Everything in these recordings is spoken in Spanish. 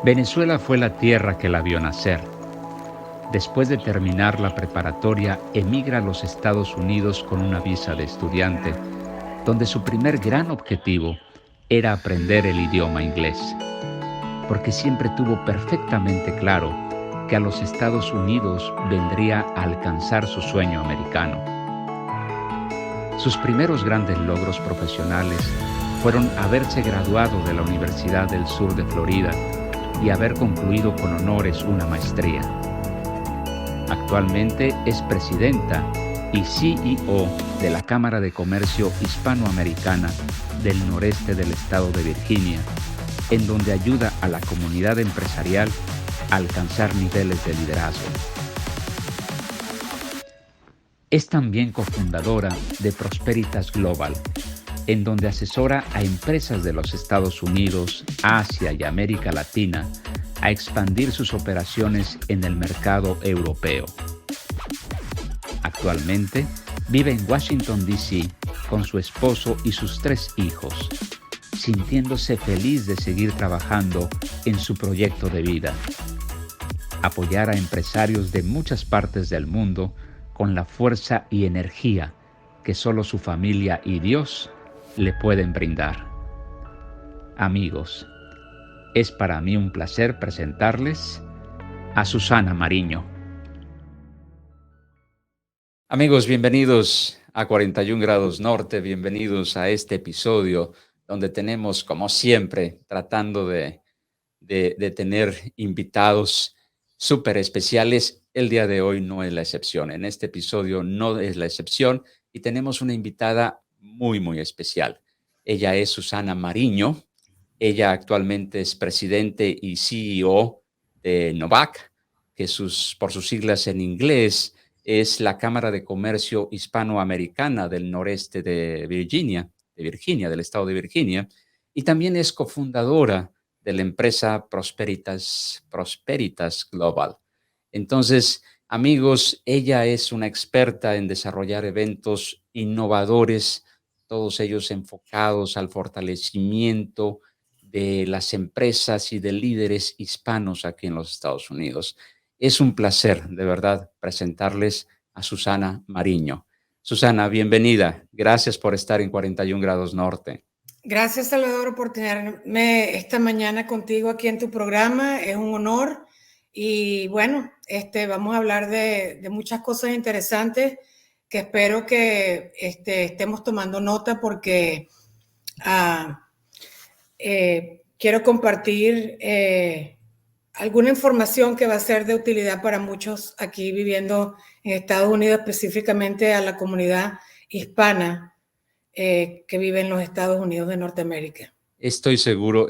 Venezuela fue la tierra que la vio nacer. Después de terminar la preparatoria, emigra a los Estados Unidos con una visa de estudiante, donde su primer gran objetivo era aprender el idioma inglés, porque siempre tuvo perfectamente claro que a los Estados Unidos vendría a alcanzar su sueño americano. Sus primeros grandes logros profesionales fueron haberse graduado de la Universidad del Sur de Florida y haber concluido con honores una maestría. Actualmente es presidenta y CEO de la Cámara de Comercio Hispanoamericana del noreste del estado de Virginia, en donde ayuda a la comunidad empresarial a alcanzar niveles de liderazgo. Es también cofundadora de Prosperitas Global, en donde asesora a empresas de los Estados Unidos, Asia y América Latina a expandir sus operaciones en el mercado europeo. Actualmente vive en Washington, D.C. con su esposo y sus 3 hijos, sintiéndose feliz de seguir trabajando en su proyecto de vida: apoyar a empresarios de muchas partes del mundo con la fuerza y energía que solo su familia y Dios le pueden brindar. Amigos, es para mí un placer presentarles a Susana Mariño. Amigos, bienvenidos a 41 Grados Norte, bienvenidos a este episodio donde tenemos, como siempre, tratando de tener invitados súper especiales. El día de hoy no es la excepción, en este episodio no es la excepción y tenemos una invitada muy, muy especial. Ella es Susana Mariño. Ella actualmente es presidente y CEO de NOVAC, que por sus siglas en inglés es la Cámara de Comercio Hispanoamericana del noreste de Virginia, del estado de Virginia, y también es cofundadora de la empresa Prosperitas Global. Entonces, amigos, ella es una experta en desarrollar eventos innovadores, todos ellos enfocados al fortalecimiento de las empresas y de líderes hispanos aquí en los Estados Unidos. Es un placer, de verdad, presentarles a Susana Mariño. Susana, bienvenida. Gracias por estar en 41 Grados Norte. Gracias, Salvador, por tenerme esta mañana contigo aquí en tu programa. Es un honor. Y bueno, vamos a hablar de muchas cosas interesantes que espero que estemos tomando nota porque quiero compartir alguna información que va a ser de utilidad para muchos aquí viviendo en Estados Unidos, específicamente a la comunidad hispana que vive en los Estados Unidos de Norteamérica. Estoy seguro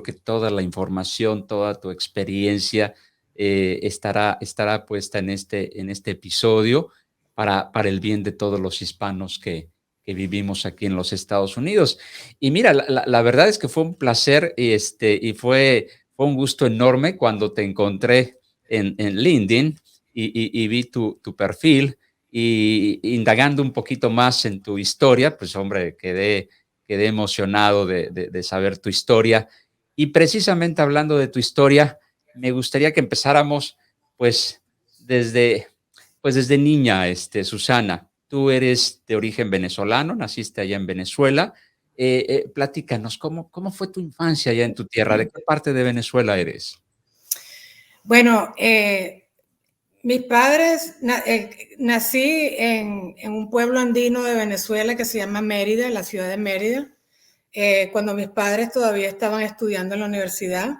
que toda la información, toda tu experiencia estará puesta en este episodio para el bien de todos los hispanos que vivimos aquí en los Estados Unidos. Y mira, la verdad es que fue un placer y fue un gusto enorme cuando te encontré en LinkedIn y vi tu perfil, y indagando un poquito más en tu historia, pues hombre, quedé emocionado de saber tu historia. Y precisamente hablando de tu historia, me gustaría que empezáramos pues desde niña, Susana. Tú eres de origen venezolano, naciste allá en Venezuela. Platícanos, ¿cómo fue tu infancia allá en tu tierra? ¿De qué parte de Venezuela eres? Bueno, mis padres, nací en un pueblo andino de Venezuela que se llama Mérida, la ciudad de Mérida, cuando mis padres todavía estaban estudiando en la universidad.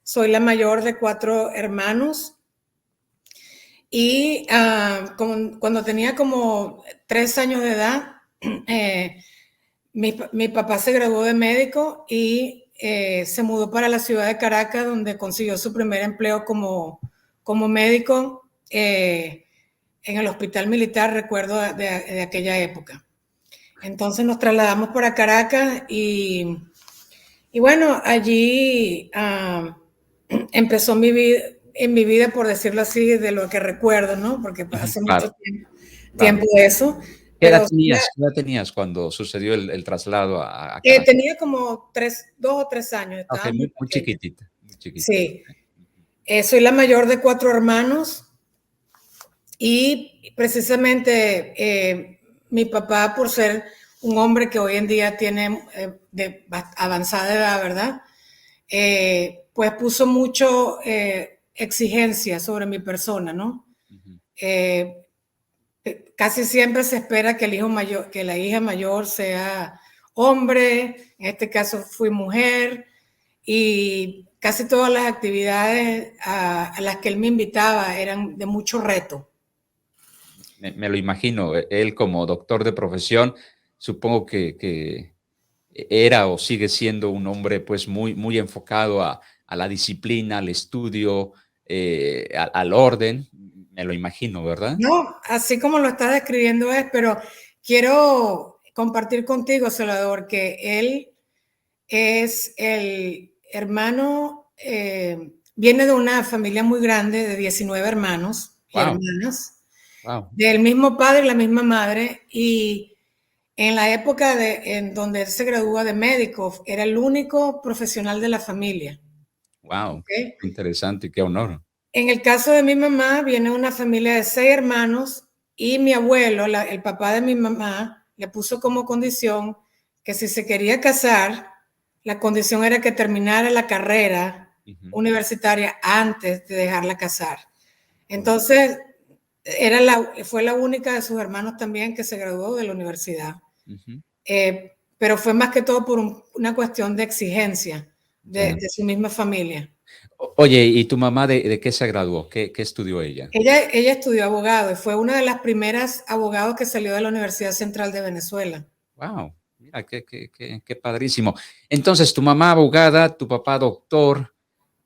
Soy la mayor de 4 hermanos y cuando tenía como 3 años de edad, mi papá se graduó de médico y se mudó para la ciudad de Caracas, donde consiguió su primer empleo como médico en el hospital militar, recuerdo de aquella época. Entonces nos trasladamos para Caracas y bueno, allí empezó mi vida, por decirlo así, de lo que recuerdo, ¿no? Porque hace mucho tiempo de eso. pero ¿Qué edad tenías cuando sucedió el traslado a Caracas? tenía como 2 o 3 años, estaba Okey, muy muy pequeña. chiquitita, muy chiquitita. Sí, soy la mayor de 4 hermanos y precisamente mi papá, por ser un hombre que hoy en día tiene de avanzada edad, ¿verdad? Pues puso mucho exigencia sobre mi persona, ¿no? Ujú. Eh, Casi siempre se espera que el hijo mayor, que la hija mayor sea hombre, en este caso fui mujer, y casi todas las actividades a las que él me invitaba eran de mucho reto. Me lo imagino, él como doctor de profesión, supongo que era o sigue siendo un hombre, pues, muy enfocado a la disciplina, al estudio, al orden, me lo imagino, ¿verdad? No, así como lo estás describiendo es, pero quiero compartir contigo, Salvador, que él es el hermano, viene de una familia muy grande de 19 hermanos y Wow, hermanas, wow, del mismo padre y la misma madre, y en la época en donde él se gradúa de médico, era el único profesional de la familia. wow, ¿Okay? qué interesante y qué honor. En el caso de mi mamá, viene una familia de 6 hermanos y mi abuelo, el papá de mi mamá, le puso como condición que si se quería casar, la condición era que terminara la carrera Ujú. universitaria antes de dejarla casar. Oh, Entonces, fue la única de sus hermanos también que se graduó de la universidad. ujú, Pero fue más que todo por una cuestión de exigencia ya. de su misma familia. Oye, ¿y tu mamá de qué se graduó? ¿Qué estudió ella? Ella estudió abogado y fue una de las primeras abogados que salió de la Universidad Central de Venezuela. Wow, mira, qué padrísimo. Entonces, tu mamá abogada, tu papá doctor,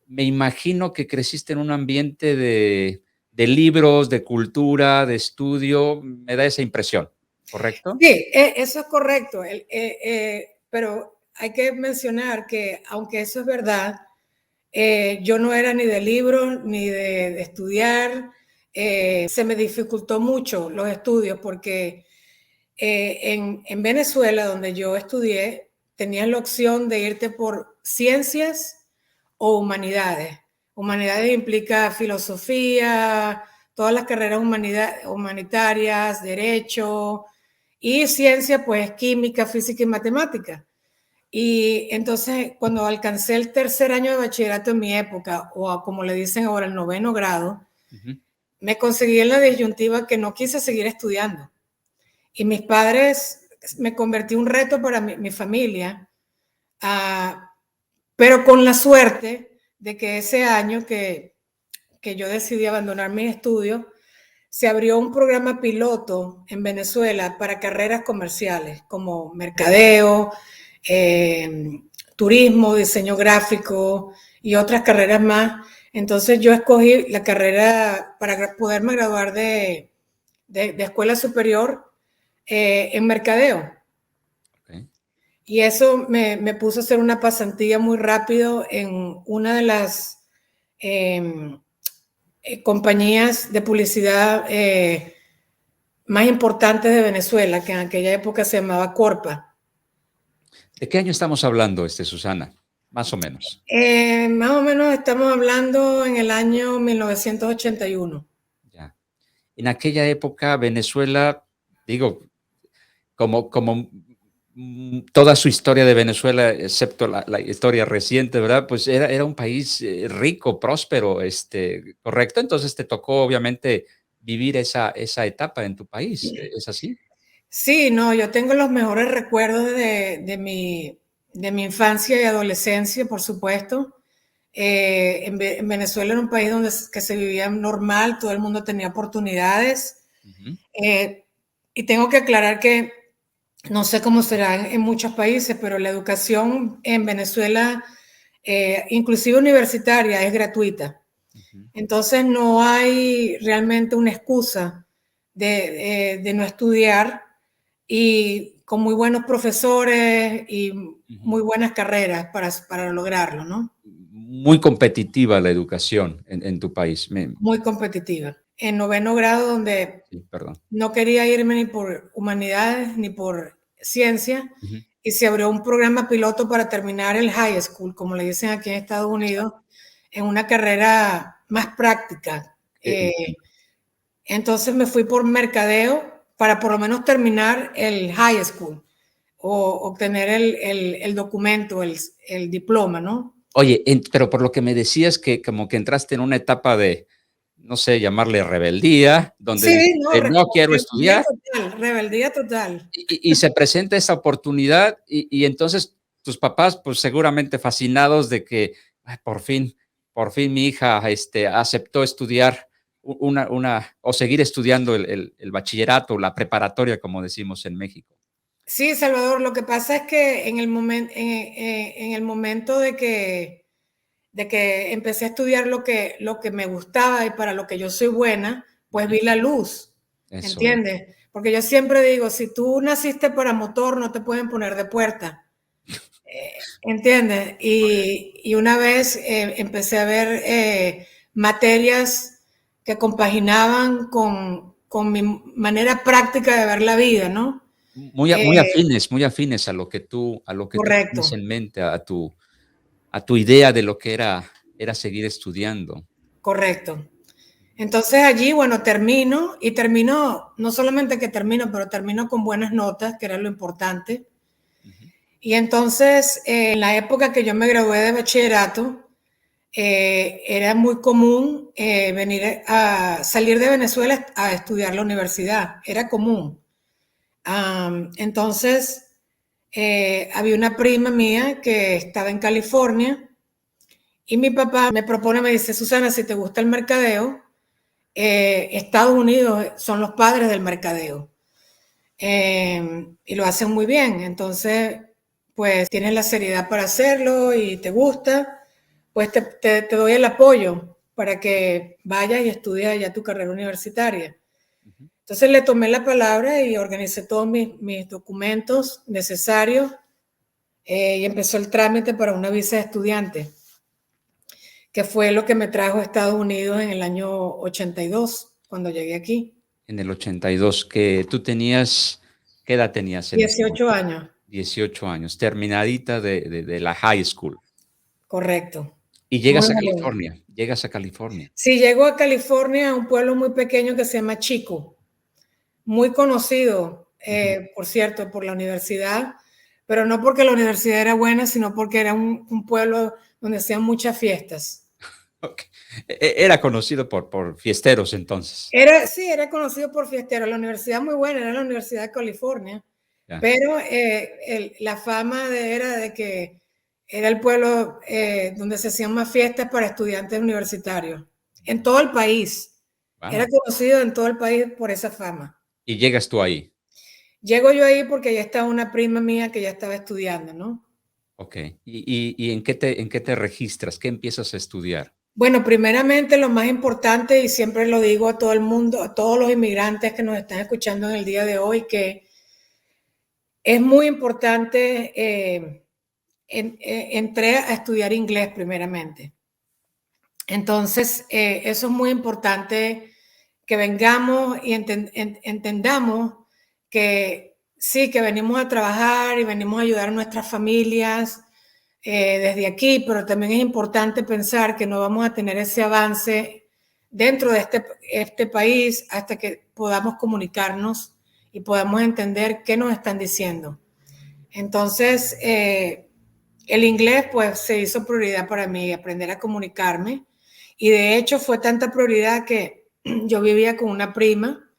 me imagino que creciste en un ambiente de libros, de cultura, de estudio, me da esa impresión, ¿correcto? Sí, eso es correcto, pero hay que mencionar que aunque eso es verdad, yo no era ni de libros ni de estudiar, se me dificultó mucho los estudios porque en Venezuela, donde yo estudié, tenías la opción de irte por ciencias o humanidades. Humanidades implica filosofía, todas las carreras humanitarias, derecho, y ciencia, pues química, física y matemática. Y entonces, cuando alcancé el tercer año de bachillerato en mi época, o como le dicen ahora, el 9º grado, Ujú. me conseguí en la disyuntiva que no quise seguir estudiando. Y mis padres, me convertí en un reto para mi familia, uh, pero con la suerte de que ese año que yo decidí abandonar mis estudios, se abrió un programa piloto en Venezuela para carreras comerciales como mercadeo, turismo, diseño gráfico y otras carreras más. Entonces yo escogí la carrera para poderme graduar de escuela superior en mercadeo. Okey. Y eso me puso a hacer una pasantía muy rápido en una de las eh, compañías de publicidad más importantes de Venezuela, que en aquella época se llamaba Corpa. ¿De qué año estamos hablando, Susana? Más o menos, Más o menos estamos hablando en el año 1981. ya. En aquella época, Venezuela, digo, como toda su historia de Venezuela, excepto la historia reciente, ¿verdad? Pues era un país, rico, próspero, ¿correcto? Entonces, te tocó, obviamente, vivir esa etapa en tu país, ¿es así? Sí, no, yo tengo los mejores recuerdos de mi infancia y adolescencia, por supuesto. En Venezuela era un país que se vivía normal, todo el mundo tenía oportunidades. Ujú, Eh, y tengo que aclarar que no sé cómo será en muchos países, pero la educación en Venezuela, inclusive universitaria, es gratuita. ujú. Entonces no hay realmente una excusa de no estudiar y con muy buenos profesores y Ujú. muy buenas carreras para lograrlo, ¿no? Muy competitiva la educación en tu país. Muy competitiva. en 9º grado, donde Sí, perdón. no quería irme ni por humanidades ni por ciencia, Ujú. y se abrió un programa piloto para terminar el high school, como le dicen aquí en Estados Unidos, en una carrera más práctica. Entiendo. Entonces me fui por mercadeo para por lo menos terminar el high school o obtener el documento, el diploma, ¿no? Oye, pero por lo que me decías que como que entraste en una etapa de, no sé, llamarle rebeldía, donde Sí, no, dijiste: "No quiero estudiar", rebeldía total. y se presenta esa oportunidad, y entonces tus papás, pues, seguramente fascinados de que, ay, por fin mi hija, aceptó estudiar una o seguir estudiando el bachillerato, la preparatoria, como decimos en México. Sí, Salvador, lo que pasa es que en el momento de que empecé a estudiar lo que me gustaba y para lo que yo soy buena, pues Ujú. vi la luz, Eso es. ¿entiendes? Porque yo siempre digo, si tú naciste para motor, no te pueden poner de puerta, ¿entiendes? Y una vez empecé a ver materias que compaginaban con mi manera práctica de ver la vida, ¿no? Muy afines a lo que tú Correcto. tienes en mente, a tu idea de lo que era seguir estudiando. Correcto. Entonces allí, bueno, termino, no solamente que termino, pero termino con buenas notas, que era lo importante. Ujú. Y entonces, en la época que yo me gradué de bachillerato, era muy común venir a salir de Venezuela a estudiar la universidad, era común. Entonces, había una prima mía que estaba en California y mi papá me propone, me dice, Susana, si te gusta el mercadeo, Estados Unidos son los padres del mercadeo y lo hacen muy bien. Entonces, pues tienes la seriedad para hacerlo y te gusta, pues te doy el apoyo para que vayas y estudies allá tu carrera universitaria. Ujú. Entonces le tomé la palabra y organicé todos mis documentos necesarios y empezó el trámite para una visa de estudiante, que fue lo que me trajo a Estados Unidos en el año 82, cuando llegué aquí. En el 82 que tú tenías, ¿qué edad tenías en ese 18 momento? años, 18 años, terminadita de la high school. correcto. Y Muy joven. llegas a California. Sí, llego a California, a un pueblo muy pequeño que se llama Chico, muy conocido, Ujú. por cierto, por la universidad, pero no porque la universidad era buena, sino porque era un pueblo donde hacían muchas fiestas. Okey. Era conocido por fiesteros entonces. Sí, era conocido por fiesteros. La universidad muy buena, era la Universidad de California, Ya. pero la fama era de que era el pueblo donde se hacían más fiestas para estudiantes universitarios. En todo el país. Era Guau. conocido en todo el país por esa fama. Y llegas tú ahí. Llego yo ahí porque ya estaba una prima mía que ya estaba estudiando, ¿no? Okey. ¿Y en qué te registras? ¿Qué empiezas a estudiar? Bueno, primeramente lo más importante, y siempre lo digo a todo el mundo, a todos los inmigrantes que nos están escuchando en el día de hoy, que es muy importante, entré a estudiar inglés primeramente. Entonces, eso es muy importante que vengamos y entendamos que sí, que venimos a trabajar y venimos a ayudar a nuestras familias desde aquí, pero también es importante pensar que no vamos a tener ese avance dentro de este país hasta que podamos comunicarnos y podamos entender qué nos están diciendo. Entonces, el inglés pues se hizo prioridad para mí, aprender a comunicarme. Y de hecho fue tanta prioridad que yo vivía con una prima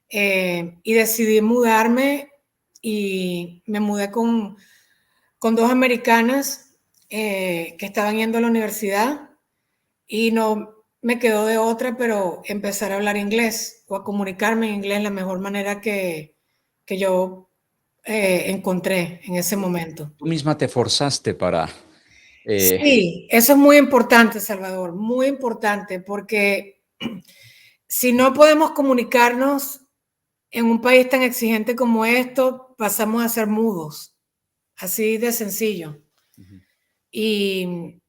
y decidí mudarme y me mudé con dos americanas que estaban yendo a la universidad y no me quedó de otra, pero empezar a hablar inglés o a comunicarme en inglés la mejor manera que yo encontré en ese momento. Tú misma te forzaste para, eh, Sí, eso es muy importante, Salvador, muy importante, porque si no podemos comunicarnos en un país tan exigente como esto, pasamos a ser mudos, así de sencillo. ujú, Y,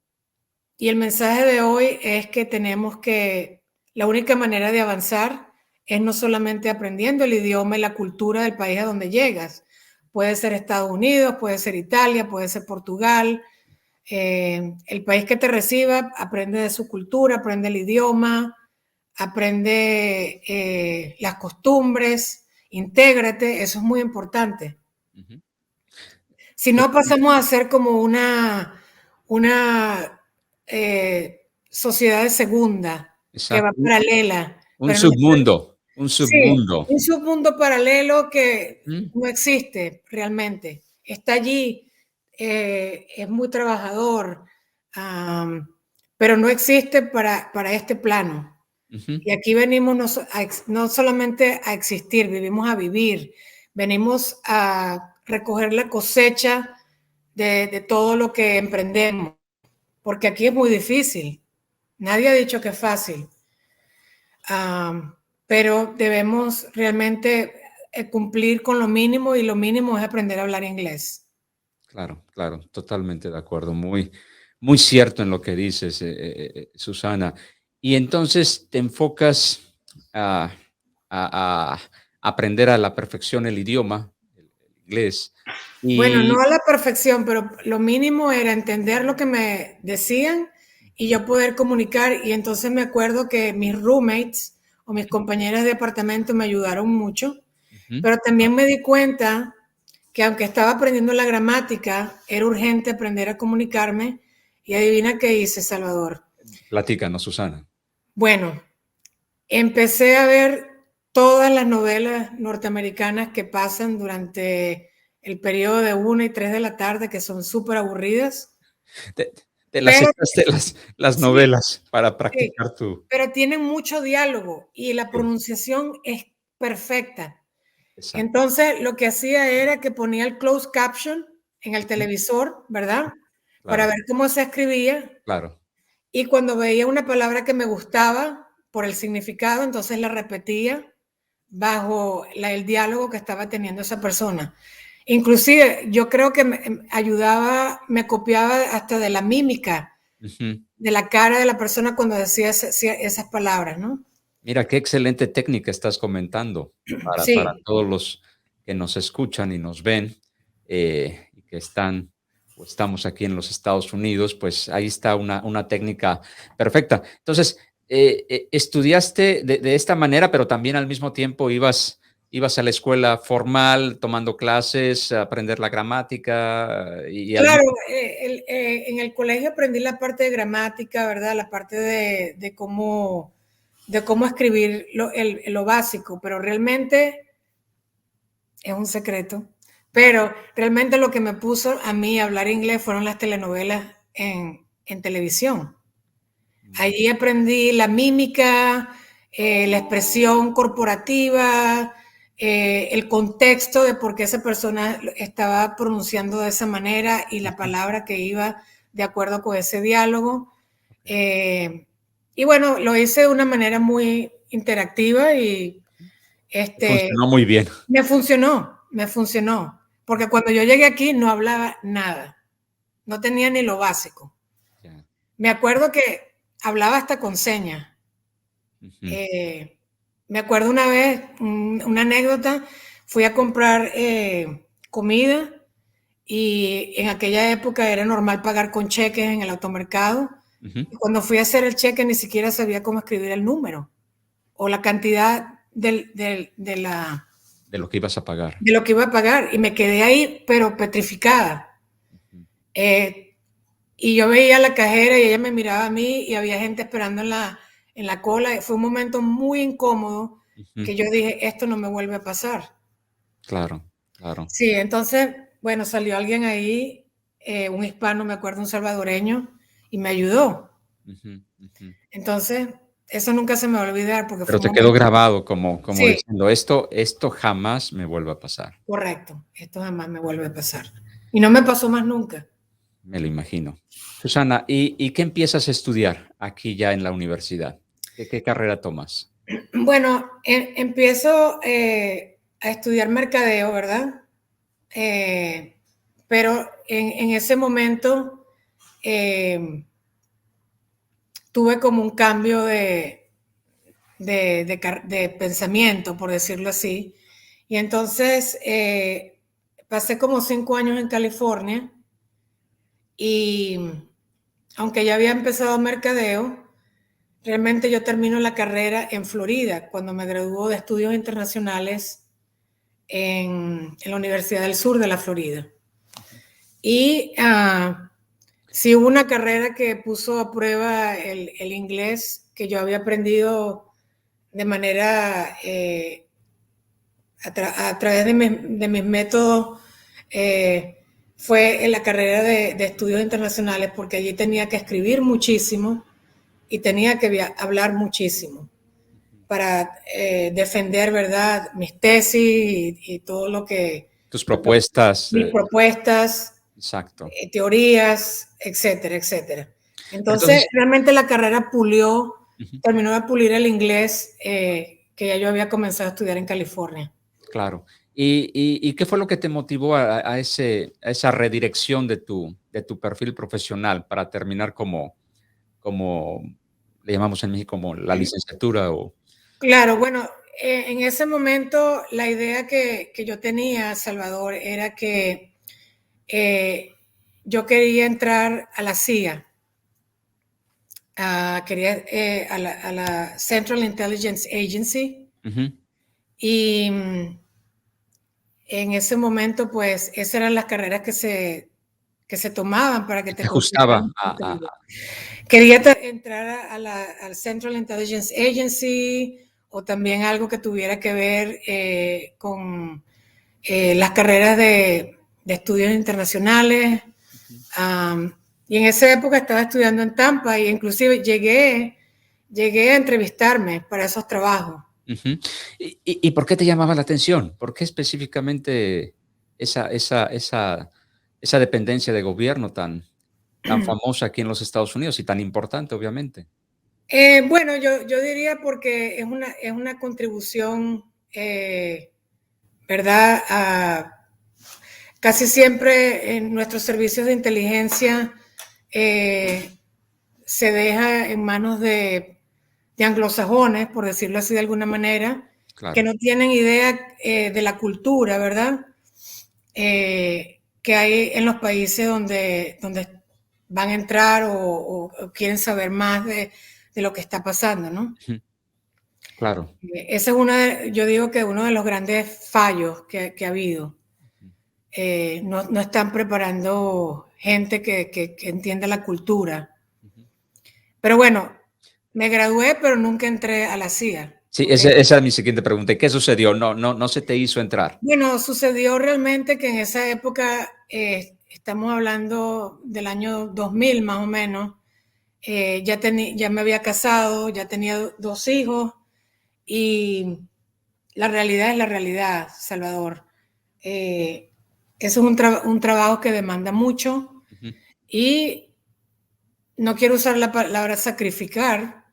y el mensaje de hoy es que tenemos que la única manera de avanzar es no solamente aprendiendo el idioma y la cultura del país a donde llegas. Puede ser Estados Unidos, puede ser Italia, puede ser Portugal. El país que te reciba aprende de su cultura, aprende el idioma, aprende las costumbres, intégrate, eso es muy importante. Ujú. Si no, pasamos a ser como una sociedad de segunda que va Exacto. paralela. Un Pero no, submundo, un sí, submundo. un submundo paralelo que Mm, no existe realmente. Está allí, es muy trabajador, pero no existe para este plano. ujú. Y aquí venimos no solamente a existir, vivimos a vivir, venimos a recoger la cosecha de todo lo que emprendemos, porque aquí es muy difícil. Nadie ha dicho que es fácil, pero debemos realmente cumplir con lo mínimo y lo mínimo es aprender a hablar inglés. Claro, claro, totalmente de acuerdo. Muy, muy cierto en lo que dices, Susana. Y entonces te enfocas a, a aprender a la perfección el idioma, el inglés. Bueno, no Y a la perfección, pero lo mínimo era entender lo que me decían y yo poder comunicar. Y entonces me acuerdo que mis roommates o mis compañeras de apartamento me ayudaron mucho, ujú, pero también me di cuenta que aunque estaba aprendiendo la gramática, era urgente aprender a comunicarme. Y adivina qué hice, Salvador. platícanos, Susana. Bueno, empecé a ver todas las novelas norteamericanas que pasan durante el periodo de 1 y 3 de la tarde, que son súper aburridas, Te, te las pero echaste las sí, novelas para sí, practicar tu... pero tienen mucho diálogo y la Sí, pronunciación es perfecta. exacto. Entonces, lo que hacía era que ponía el closed caption en el Ujú, televisor, ¿verdad? Para claro, ver cómo se escribía. claro. Y cuando veía una palabra que me gustaba por el significado, entonces la repetía bajo el diálogo que estaba teniendo esa persona. Inclusive yo creo que me ayudaba, me copiaba hasta de la mímica, Ujú. de la cara de la persona cuando decía esas palabras, ¿no? Mira, qué excelente técnica estás comentando para Sí, todos los que nos escuchan y nos ven, y que están o estamos aquí en los Estados Unidos, pues ahí está una técnica perfecta. Entonces, estudiaste de esta manera, pero también al mismo tiempo ibas a la escuela formal, tomando clases, a aprender la gramática, y al claro, mismo en el colegio aprendí la parte de gramática, ¿verdad? La parte de cómo escribir lo básico, pero realmente es un secreto. Pero realmente lo que me puso a mí a hablar inglés fueron las telenovelas en televisión. mm, Allí aprendí la mímica, la expresión corporativa, el contexto de por qué esa persona estaba pronunciando de esa manera y la ujú, palabra que iba de acuerdo con ese diálogo. okey. Eh, y bueno, lo hice de una manera muy interactiva y este, Funcionó muy bien. me funcionó, porque cuando yo llegué aquí no hablaba nada, no tenía ni lo básico. Ya, Me acuerdo que hablaba hasta con señas. ujú, Eh, Me acuerdo una vez, una anécdota, fui a comprar comida y en aquella época era normal pagar con cheques en el automercado. ujú. Y cuando fui a hacer el cheque ni siquiera sabía cómo escribir el número o la cantidad De lo que ibas a pagar. de lo que iba a pagar y me quedé ahí, pero petrificada. Ujú, Eh, y yo veía a la cajera y ella me miraba a mí y había gente esperando en la cola. Fue un momento muy incómodo ujú. que yo dije, esto no me vuelve a pasar. Claro, claro. Sí, entonces, bueno, salió alguien ahí, un hispano, me acuerdo, un salvadoreño, y me ayudó. Ujú, ujú. Entonces, eso nunca se me va a olvidar porque fue Pero un te quedó momento, grabado como sí, diciendo: Esto jamás me vuelve a pasar". correcto, esto jamás me vuelve a pasar. Y no me pasó más nunca. Me lo imagino. Susana, ¿y qué empiezas a estudiar aquí ya en la universidad? ¿Qué carrera tomas? Bueno, empiezo a estudiar mercadeo, ¿verdad? Eh, pero en ese momento eh, tuve como un cambio de pensamiento, por decirlo así. Y entonces pasé como 5 años en California y aunque ya había empezado mercadeo, realmente yo termino la carrera en Florida, cuando me graduó de estudios internacionales en la Universidad del Sur de la Florida. Y sí hubo una carrera que puso a prueba el inglés que yo había aprendido de manera a través de mis métodos. Fue en la carrera de estudios internacionales, porque allí tenía que escribir muchísimo y tenía que hablar muchísimo para defender, ¿verdad?, mis tesis y todo lo que... Tus propuestas. Mis propuestas, exacto. Teorías, etcétera, etcétera. Entonces, realmente la carrera terminó de pulir el inglés que ya yo había comenzado a estudiar en California. Claro. ¿Y qué fue lo que te motivó a esa redirección de tu perfil profesional para terminar como le llamamos en México, como la licenciatura? Claro, bueno, en ese momento la idea que yo tenía, Salvador, era que yo quería entrar a la CIA, quería a la Central Intelligence Agency. Y en ese momento, pues, esas eran las carreras que se tomaban para que te ajustaba. Quería entrar al Central Intelligence Agency, o también algo que tuviera que ver con las carreras de estudios internacionales. Y en esa época estaba estudiando en Tampa, y inclusive llegué a entrevistarme para esos trabajos. ¿Y por qué te llamaba la atención? ¿Por qué específicamente esa dependencia de gobierno tan famosa aquí en los Estados Unidos y tan importante, obviamente? Bueno, yo diría porque es una contribución, ¿verdad? Casi siempre en nuestros servicios de inteligencia se deja en manos de anglosajones, por decirlo así de alguna manera, claro, que no tienen idea de la cultura, ¿verdad? Que hay en los países donde van a entrar o quieren saber más de lo que está pasando, ¿no? Claro. Ese es yo digo que uno de los grandes fallos que ha habido. No están preparando gente que entienda la cultura. Pero bueno, me gradué, pero nunca entré a la CIA. Sí, esa es mi siguiente pregunta. ¿Qué sucedió? No se te hizo entrar. Bueno, sucedió realmente que en esa época, estamos hablando del año 2000 más o menos, ya me había casado, ya tenía 2 hijos, y la realidad es la realidad, Salvador. Eso es un trabajo que demanda mucho, y no quiero usar la palabra sacrificar,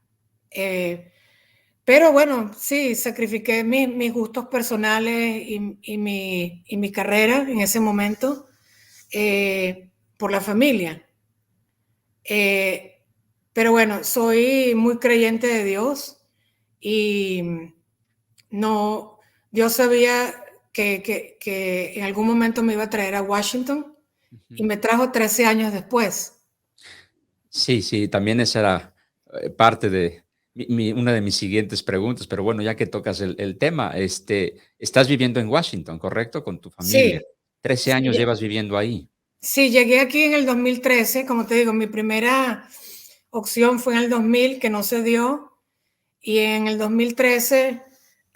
pero bueno, sí, sacrifiqué mis gustos personales y mi carrera en ese momento por la familia. Pero bueno, soy muy creyente de Dios, y Dios sabía que en algún momento me iba a traer a Washington, y me trajo 13 años después. Sí, también esa era parte de una de mis siguientes preguntas, pero bueno, ya que tocas el tema, estás viviendo en Washington, ¿correcto? Con tu familia. Sí. 13 años llevas viviendo ahí. Sí, llegué aquí en el 2013, como te digo, mi primera opción fue en el 2000, que no se dio, y en el 2013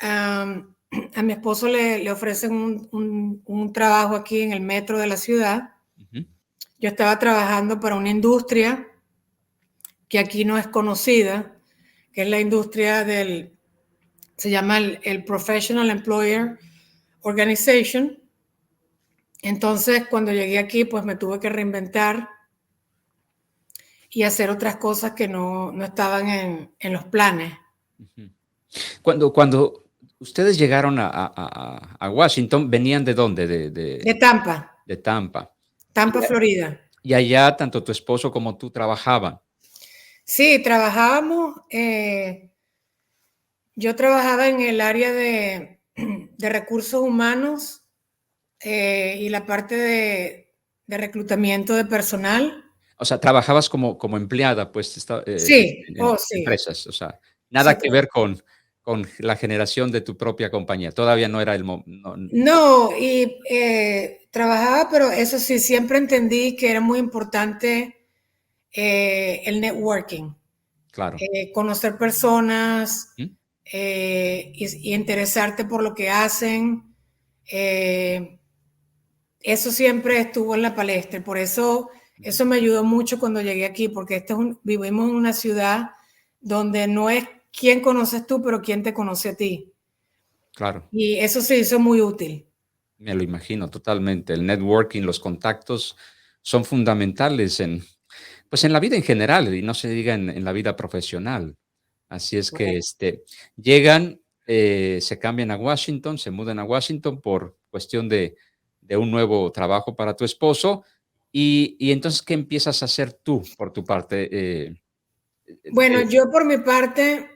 a mi esposo le ofrecen un trabajo aquí en el metro de la ciudad. Yo estaba trabajando para una industria que aquí no es conocida, que es la industria se llama el Professional Employer Organization. Entonces, cuando llegué aquí, pues me tuve que reinventar y hacer otras cosas que no estaban en los planes. Cuando ustedes llegaron a Washington, ¿venían de dónde? De Tampa. De Tampa. Tampa, Florida. Y allá tanto tu esposo como tú trabajaban. Sí, trabajábamos. Yo trabajaba en el área de recursos humanos y la parte de reclutamiento de personal. O sea, trabajabas como empleada, pues, Sí, en oh, sí, empresas, o sea, nada sí. que ver con la generación de tu propia compañía. Todavía no era el mo no, No, y trabajaba, pero eso sí, siempre entendí que era muy importante el networking, claro. conocer personas Ujú. y interesarte por lo que hacen. Eh, Eso siempre estuvo en la palestra, por eso Ujú. eso me ayudó mucho cuando llegué aquí, porque vivimos en una ciudad donde no es quién conoces tú, pero quién te conoce a ti. Claro, Y eso se hizo muy útil. me lo imagino totalmente. El networking, los contactos son fundamentales pues, en la vida en general, y no se diga en la vida profesional. Así es que, Correcto. llegan, se cambian a Washington, se mudan a Washington por cuestión de un nuevo trabajo para tu esposo, y entonces, ¿qué empiezas a hacer tú por tu parte? Bueno, yo por mi parte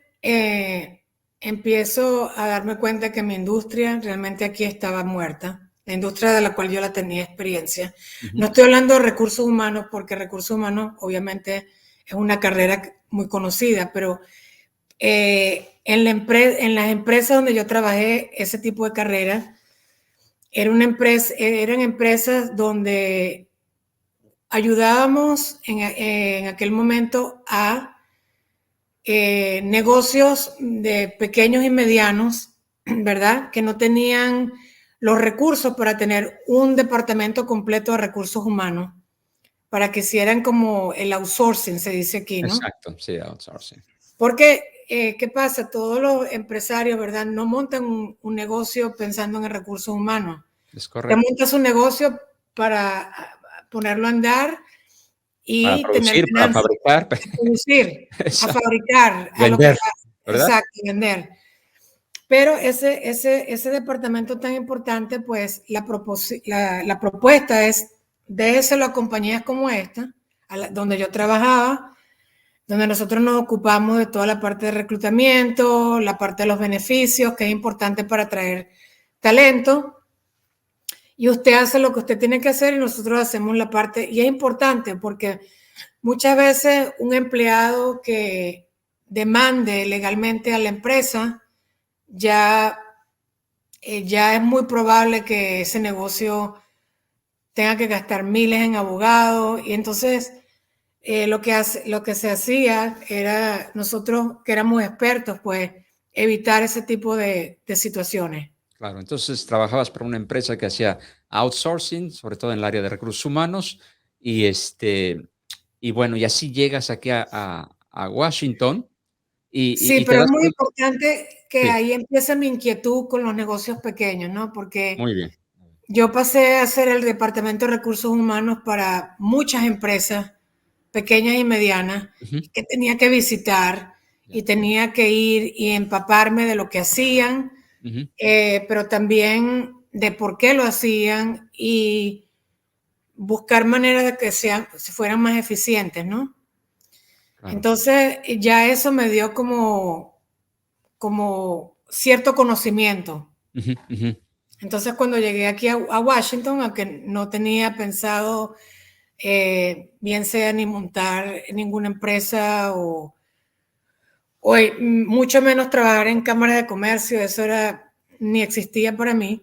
empiezo a darme cuenta que mi industria realmente aquí estaba muerta, la industria de la cual yo la tenía experiencia. Ujú, No estoy hablando de recursos humanos porque recursos humanos obviamente es una carrera muy conocida, pero en las empresas donde yo trabajé ese tipo de carrera, eran empresas donde ayudábamos en aquel momento a negocios de pequeños y medianos, ¿verdad? Que no tenían los recursos para tener un departamento completo de recursos humanos, para que hicieran como el outsourcing, se dice aquí, ¿no? exacto, sí, outsourcing. Porque, ¿qué pasa? Todos los empresarios, ¿verdad? No montan un negocio pensando en el recursos humanos. Es Te correcto. montas un negocio para ponerlo a andar Para y tener producir, para ganancias, fabricar, a producir, a exacto, fabricar, a lo que, vender, ¿verdad? exacto, vender. Pero ese departamento tan importante, pues la propuesta es déselo a compañías como esta, donde yo trabajaba, donde nosotros nos ocupamos de toda la parte de reclutamiento, la parte de los beneficios, que es importante para atraer talento. Y usted hace lo que usted tiene que hacer y nosotros hacemos la parte. Y es importante porque muchas veces un empleado que demande legalmente a la empresa ya ya es muy probable que ese negocio tenga que gastar miles en abogados y entonces lo que se hacía era nosotros que éramos expertos, pues evitar ese tipo de situaciones. Claro, entonces trabajabas para una empresa que hacía outsourcing, sobre todo en el área de recursos humanos, y y bueno, y así llegas aquí a Washington Sí, y te pero es das muy cuenta. importante que Sí, ahí empiece mi inquietud con los negocios pequeños, ¿no? Porque muy bien. yo pasé a ser el departamento de recursos humanos para muchas empresas pequeñas y medianas Ujú, que tenía que visitar ya, y tenía que ir y empaparme de lo que hacían, ujú, pero también de por qué lo hacían y buscar maneras de que fueran más eficientes, ¿no? claro. Entonces ya eso me dio como cierto conocimiento. Ujú, ujú. Entonces cuando llegué aquí a Washington, aunque no tenía pensado bien sea ni montar ninguna empresa o mucho menos trabajar en cámaras de comercio, eso era, ni existía para mí,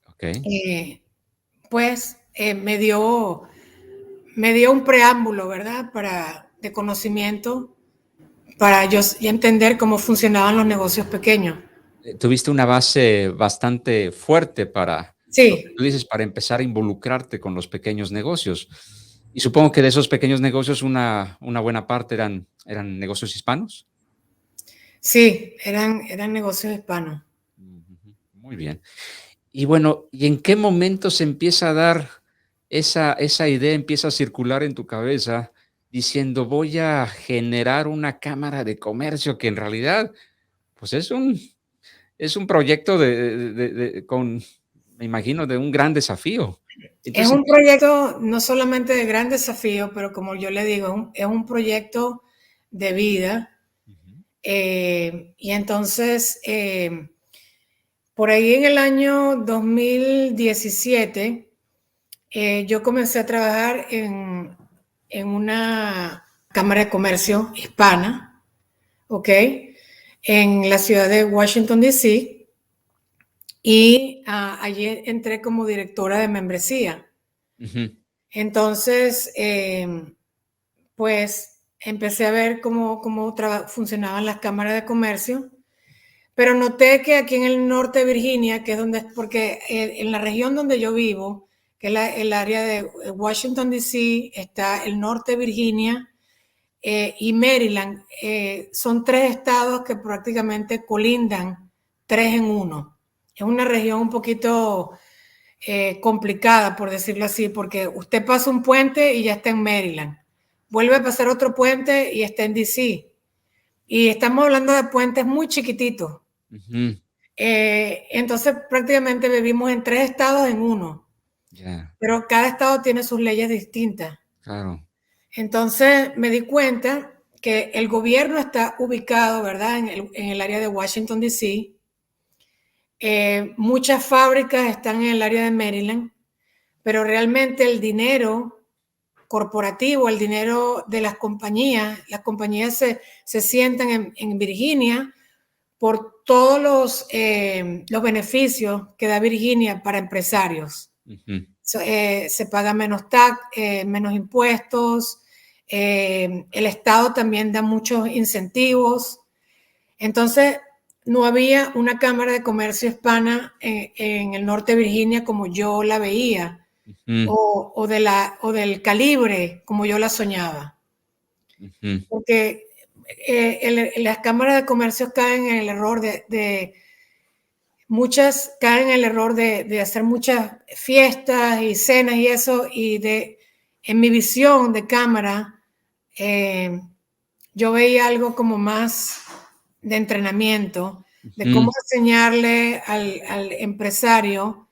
Okey. eh, pues me dio un preámbulo, ¿verdad? De conocimiento para yo entender cómo funcionaban los negocios pequeños. Tuviste una base bastante fuerte para lo que Sí, tú dices, para empezar a involucrarte con los pequeños negocios. Y supongo que de esos pequeños negocios una buena parte eran negocios hispanos. sí, eran negocios hispanos. Ujú, muy bien. Y bueno, ¿y en qué momento se empieza a dar esa idea, empieza a circular en tu cabeza diciendo: "Voy a generar una cámara de comercio", que en realidad, pues, es un proyecto me imagino, de un gran desafío. Es Entonces, un proyecto no solamente de gran desafío, pero como yo le digo, es un proyecto de vida. ujú, Y entonces, por ahí en el año 2017, yo comencé a trabajar en una Cámara de Comercio hispana, ¿ok? En la ciudad de Washington, D.C. Y allí entré como directora de membresía. Ujú. Entonces, pues empecé a ver cómo funcionaban las cámaras de comercio, pero noté que aquí en el norte de Virginia, que es donde, porque en la región donde yo vivo, que es el área de Washington, D.C., está el norte de Virginia y Maryland, son tres estados que prácticamente colindan tres en uno. Es una región un poquito complicada, por decirlo así, porque usted pasa un puente y ya está en Maryland, vuelve a pasar otro puente y está en DC. Y estamos hablando de puentes muy chiquititos. Ujú. Entonces prácticamente vivimos en tres estados en uno, Ya, pero cada estado tiene sus leyes distintas. claro. Entonces me di cuenta que el gobierno está ubicado, ¿verdad?, en el área de Washington, D.C. Muchas fábricas están en el área de Maryland, pero realmente el dinero corporativo, el dinero de las compañías se sientan en Virginia por todos los beneficios que da Virginia para empresarios. Ujú. Se paga menos tax, menos impuestos, el Estado también da muchos incentivos. Entonces, no había una Cámara de Comercio hispana en el norte de Virginia como yo la veía, Ujú. o del calibre como yo la soñaba. Ujú. Porque las cámaras de comercio caen en el error muchas caen en el error de hacer muchas fiestas y cenas y eso, en mi visión de cámara, eh, yo veía algo como más de entrenamiento, de cómo Ujú. enseñarle al empresario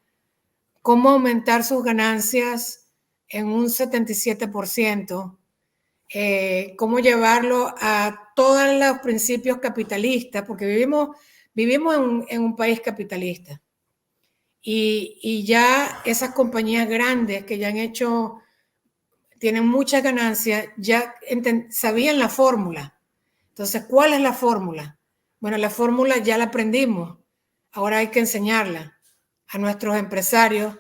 cómo aumentar sus ganancias en un 77%, cómo llevarlo a todos los principios capitalistas, porque vivimos en un país capitalista. Y ya esas compañías grandes que ya han hecho, tienen muchas ganancias, ya sabían la fórmula. Entonces, ¿cuál es la fórmula? Bueno, la fórmula ya la aprendimos. Ahora hay que enseñarla a nuestros empresarios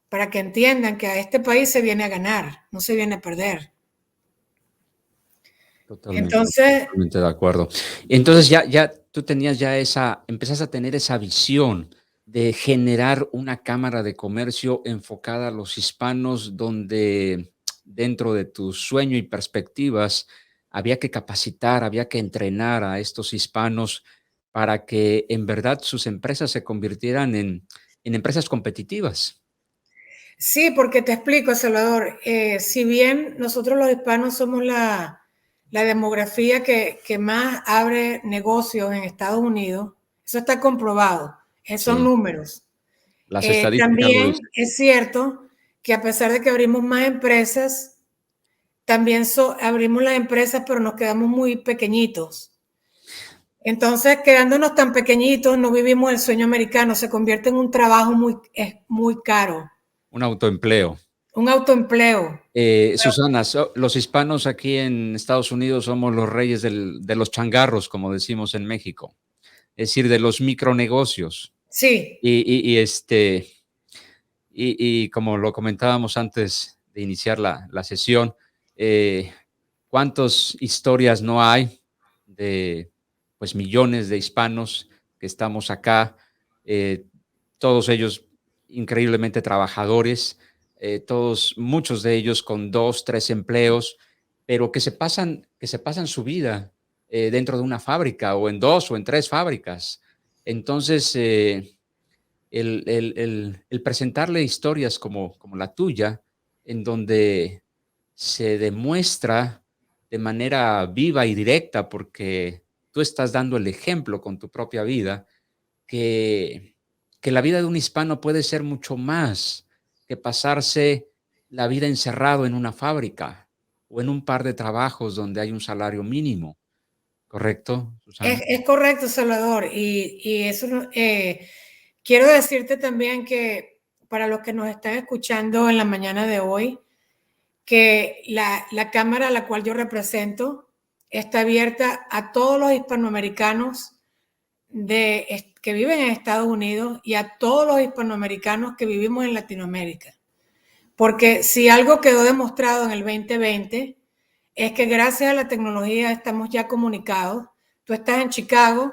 para que entiendan que a este país se viene a ganar, no se viene a perder. Totalmente, Entonces, totalmente de acuerdo. Entonces ya tú tenías ya empezaste a tener esa visión de generar una cámara de comercio enfocada a los hispanos, donde dentro de tu sueño y perspectivas había que capacitar, había que entrenar a estos hispanos para que en verdad sus empresas se convirtieran en empresas competitivas. sí, porque te explico, Salvador, si bien nosotros los hispanos somos la demografía que más abre negocios en Estados Unidos, eso está comprobado, son Sí, números. las estadísticas lo También dicen. es cierto que a pesar de que abrimos más empresas, también abrimos las empresas, pero nos quedamos muy pequeñitos. Entonces, quedándonos tan pequeñitos, no vivimos el sueño americano, se convierte en un trabajo es muy caro, Un autoempleo. un autoempleo. Susana, los hispanos aquí en Estados Unidos somos los reyes de los changarros, como decimos en México, es decir, de los micronegocios. Sí, Y como lo comentábamos antes de iniciar la sesión, eh, ¿cuántas historias no hay de pues millones de hispanos que estamos acá? eh, Todos ellos increíblemente trabajadores, muchos de ellos con 2, 3 empleos, pero que se pasan su vida dentro de una fábrica o en 2 o en 3 fábricas. Entonces, el presentarle historias como la tuya, en donde se demuestra de manera viva y directa, porque tú estás dando el ejemplo con tu propia vida, que, que la vida de un hispano puede ser mucho más que pasarse la vida encerrado en una fábrica o en un par de trabajos donde hay un salario mínimo. ¿correcto, Susana? Es correcto, Salvador. Y eso, quiero decirte también que para los que nos están escuchando en la mañana de hoy, que la Cámara a la cual yo represento está abierta a todos los hispanoamericanos que viven en Estados Unidos y a todos los hispanoamericanos que vivimos en Latinoamérica. Porque si algo quedó demostrado en el 2020 es que gracias a la tecnología estamos ya comunicados. Tú estás en Chicago,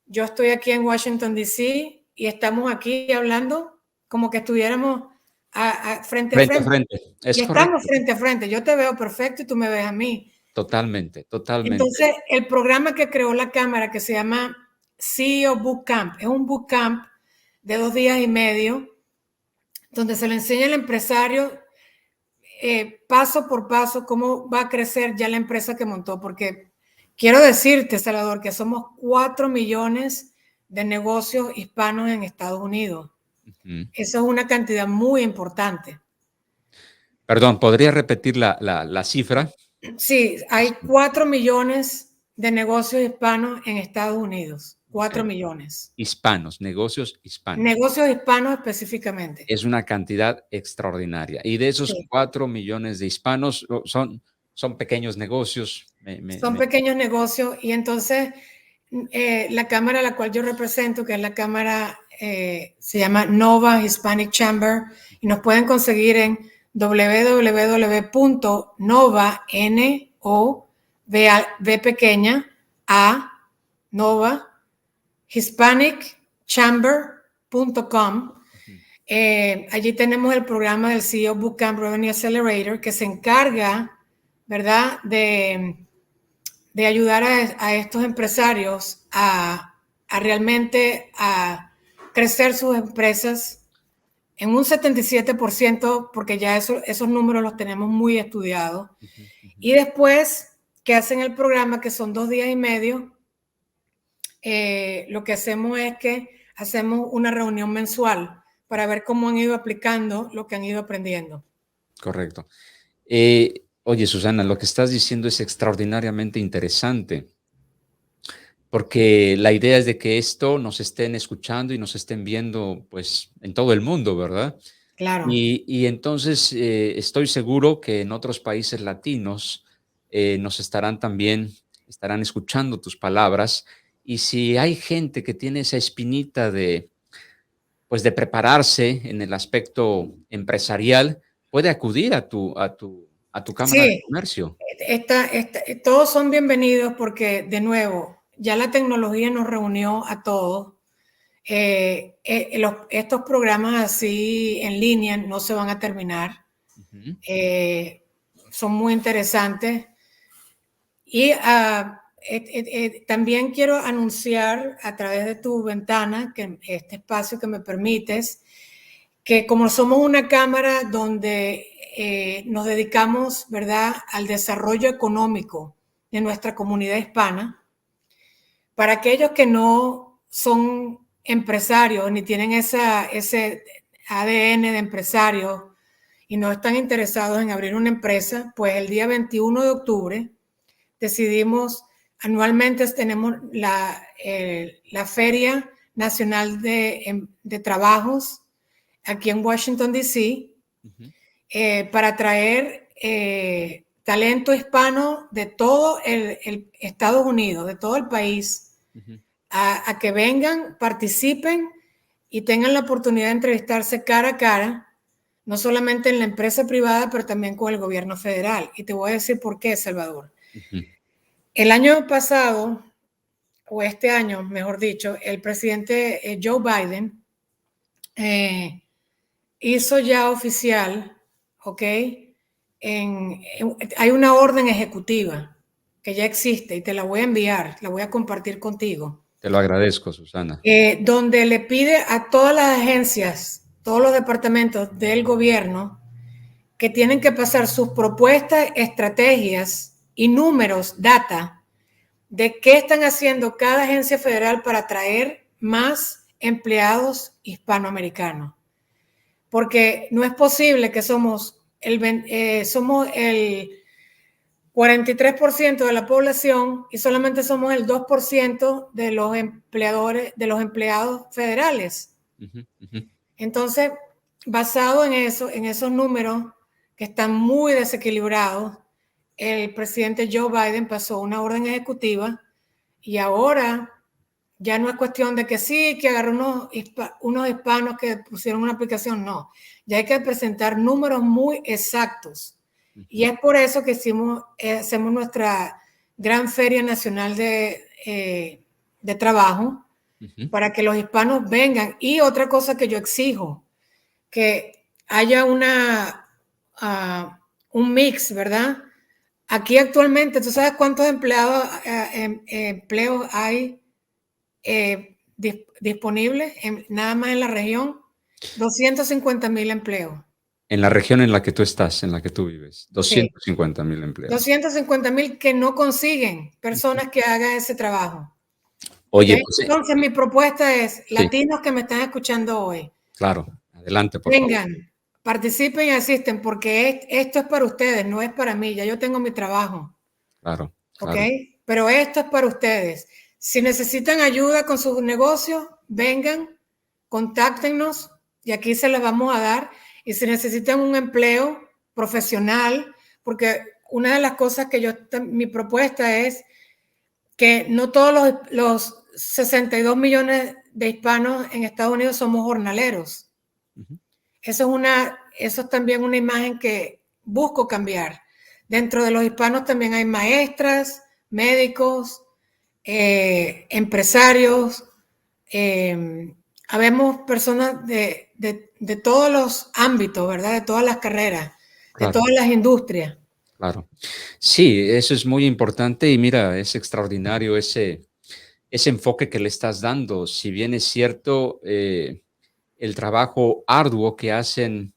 yo estoy aquí en Washington, D.C. y estamos aquí hablando como que estuviéramos frente a Frente a frente. frente, es Y estamos correcto. frente a frente. Yo te veo perfecto y tú me ves a mí. Totalmente, totalmente. Entonces, el programa que creó la Cámara, que se llama CEO Bootcamp, es un bootcamp de 2 días y medio, donde se le enseña al empresario paso por paso cómo va a crecer ya la empresa que montó, porque quiero decirte, Salvador, que somos 4 millones de negocios hispanos en Estados Unidos. Eso es una cantidad muy importante. Perdón, ¿podría repetir la cifra? Sí, hay 4 millones de negocios hispanos en Estados Unidos. 4 Okay. millones. Hispanos, negocios hispanos. Negocios hispanos específicamente. Es una cantidad extraordinaria. Y de esos Sí. 4 millones de hispanos son pequeños negocios. Son pequeños negocios y entonces la cámara a la cual yo represento, que es la cámara, se llama Nova Hispanic Chamber y nos pueden conseguir en www.nova, V pequeña, Nova, HispanicChamber.com. Allí tenemos el programa del CEO Bootcamp Revenue Accelerator que se encarga, ¿verdad?, de ayudar a estos empresarios a realmente a crecer sus empresas en un 77%, porque ya esos números los tenemos muy estudiados. Y después que hacen el programa, que son 2 días y medio, lo que hacemos es que hacemos una reunión mensual para ver cómo han ido aplicando lo que han ido aprendiendo. Correcto. Oye, Susana, lo que estás diciendo es extraordinariamente interesante, porque la idea es de que esto nos estén escuchando y nos estén viendo, pues, en todo el mundo, ¿verdad? Claro. Y entonces estoy seguro que en otros países latinos nos estarán escuchando tus palabras. Y si hay gente que tiene esa espinita pues, de prepararse en el aspecto empresarial, puede acudir a tu Cámara de Sí, Comercio. todos son bienvenidos porque, de nuevo, ya la tecnología nos reunió a todos. Estos programas así en línea no se van a terminar. Ujú. Son muy interesantes. Y también quiero anunciar a través de tu ventana, que este espacio que me permites, que como somos una cámara donde nos dedicamos, ¿verdad?, al desarrollo económico de nuestra comunidad hispana, para aquellos que no son empresarios ni tienen ese ADN de empresarios y no están interesados en abrir una empresa, pues el día 21 de octubre decidimos, anualmente tenemos la Feria Nacional de Trabajos aquí en Washington, D.C., para traer talento hispano de todo el Estados Unidos, de todo el país, a que vengan, participen y tengan la oportunidad de entrevistarse cara a cara, no solamente en la empresa privada, pero también con el gobierno federal. Y te voy a decir por qué, Salvador. El año pasado, o este año, mejor dicho, el presidente Joe Biden hizo ya oficial, ¿ok? Hay una orden ejecutiva que ya existe y te la voy a enviar, la voy a compartir contigo. Te lo agradezco, Susana. Donde le pide a todas las agencias, todos los departamentos del gobierno, que tienen que pasar sus propuestas, estrategias y números, data, de qué están haciendo cada agencia federal para atraer más empleados hispanoamericanos. Porque no es posible que somos 43% de la población y solamente somos el 2% de los empleadores, de los empleados federales. Entonces, basado en eso, en esos números que están muy desequilibrados, el presidente Joe Biden pasó una orden ejecutiva y ahora ya no es cuestión de que sí, que agarró unos hispanos que pusieron una aplicación, no. Ya hay que presentar números muy exactos. Y es por eso que hacemos nuestra gran feria nacional de trabajo, para que los hispanos vengan. Y otra cosa que yo exijo, que haya un mix, ¿verdad? Aquí actualmente, ¿tú sabes cuántos empleos hay disponibles nada más en la región? 250,000 empleos. En la región en la que tú estás, en la que tú vives, 250,000 empleos. 250,000 que no consiguen personas que hagan ese trabajo. Oye, ¿Okay? pues, entonces mi propuesta es, latinos que me están escuchando hoy. Claro, adelante, por favor. Vengan, participen y asisten, porque esto es para ustedes, no es para mí, ya yo tengo mi trabajo. Claro. ¿Ok? Pero esto es para ustedes. Si necesitan ayuda con sus negocios, vengan, contáctenos y aquí se las vamos a dar. Y si necesitan un empleo profesional, porque una de las cosas que mi propuesta es que no todos los 62 millones de hispanos en Estados Unidos somos jornaleros. Eso es también una imagen que busco cambiar. Dentro de los hispanos también hay maestras, médicos, empresarios, habemos personas de todos los ámbitos, ¿verdad? De todas las carreras, de todas las industrias. Claro. Sí, eso es muy importante y mira, es extraordinario ese enfoque que le estás dando. Si bien es cierto, el trabajo arduo que hacen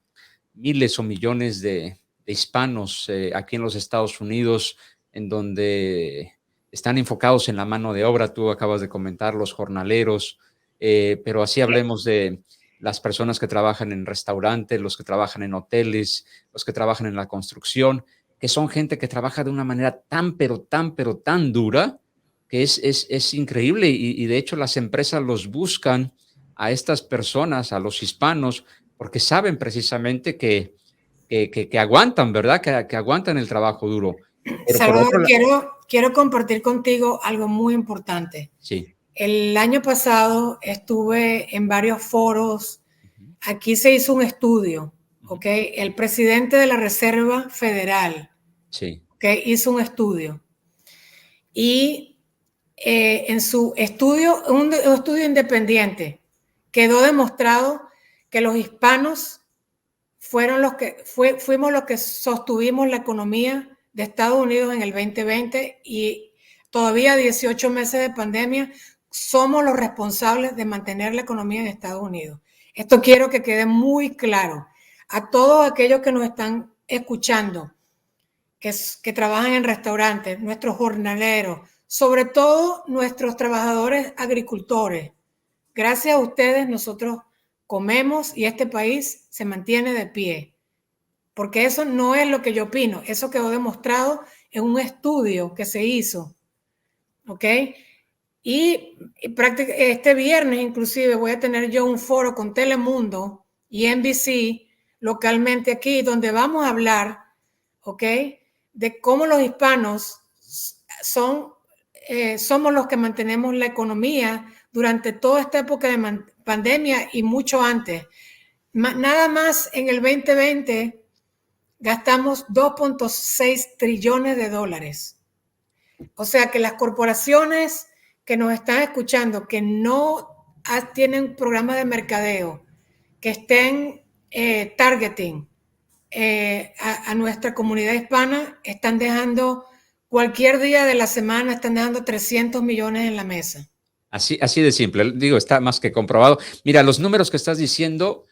miles o millones de hispanos aquí en los Estados Unidos, en donde están enfocados en la mano de obra, tú acabas de comentar, los jornaleros, pero así hablemos de las personas que trabajan en restaurantes, los que trabajan en hoteles, los que trabajan en la construcción, que son gente que trabaja de una manera tan, pero tan dura, que es increíble y de hecho las empresas los buscan a estas personas, a los hispanos, porque saben precisamente que aguantan, ¿verdad? Que aguantan el trabajo duro. Pero Salvador, quiero compartir contigo algo muy importante. Sí. El año pasado estuve en varios foros. Aquí se hizo un estudio, ¿ok? El presidente de la Reserva Federal, sí. ¿okay? Hizo un estudio. Y en su estudio, un estudio independiente, quedó demostrado que los hispanos fuimos los que sostuvimos la economía de Estados Unidos en el 2020 y todavía 18 meses de pandemia somos los responsables de mantener la economía en Estados Unidos. Esto quiero que quede muy claro a todos aquellos que nos están escuchando, que trabajan en restaurantes, nuestros jornaleros, sobre todo nuestros trabajadores agricultores. Gracias a ustedes nosotros comemos y este país se mantiene de pie. Porque eso no es lo que yo opino, eso quedó demostrado en un estudio que se hizo. ¿Ok? Y este viernes inclusive voy a tener yo un foro con Telemundo y NBC localmente aquí, donde vamos a hablar, ¿ok?, de cómo los hispanos somos los que mantenemos la economía durante toda esta época de pandemia y mucho antes. Nada más en el 2020 gastamos 2.6 trillones de dólares. O sea que las corporaciones que nos están escuchando, que no tienen programas de mercadeo, que estén targeting a nuestra comunidad hispana, están dejando cualquier día de la semana, están dejando 300 millones en la mesa. Así de simple, digo, está más que comprobado. Mira, los números que estás diciendo,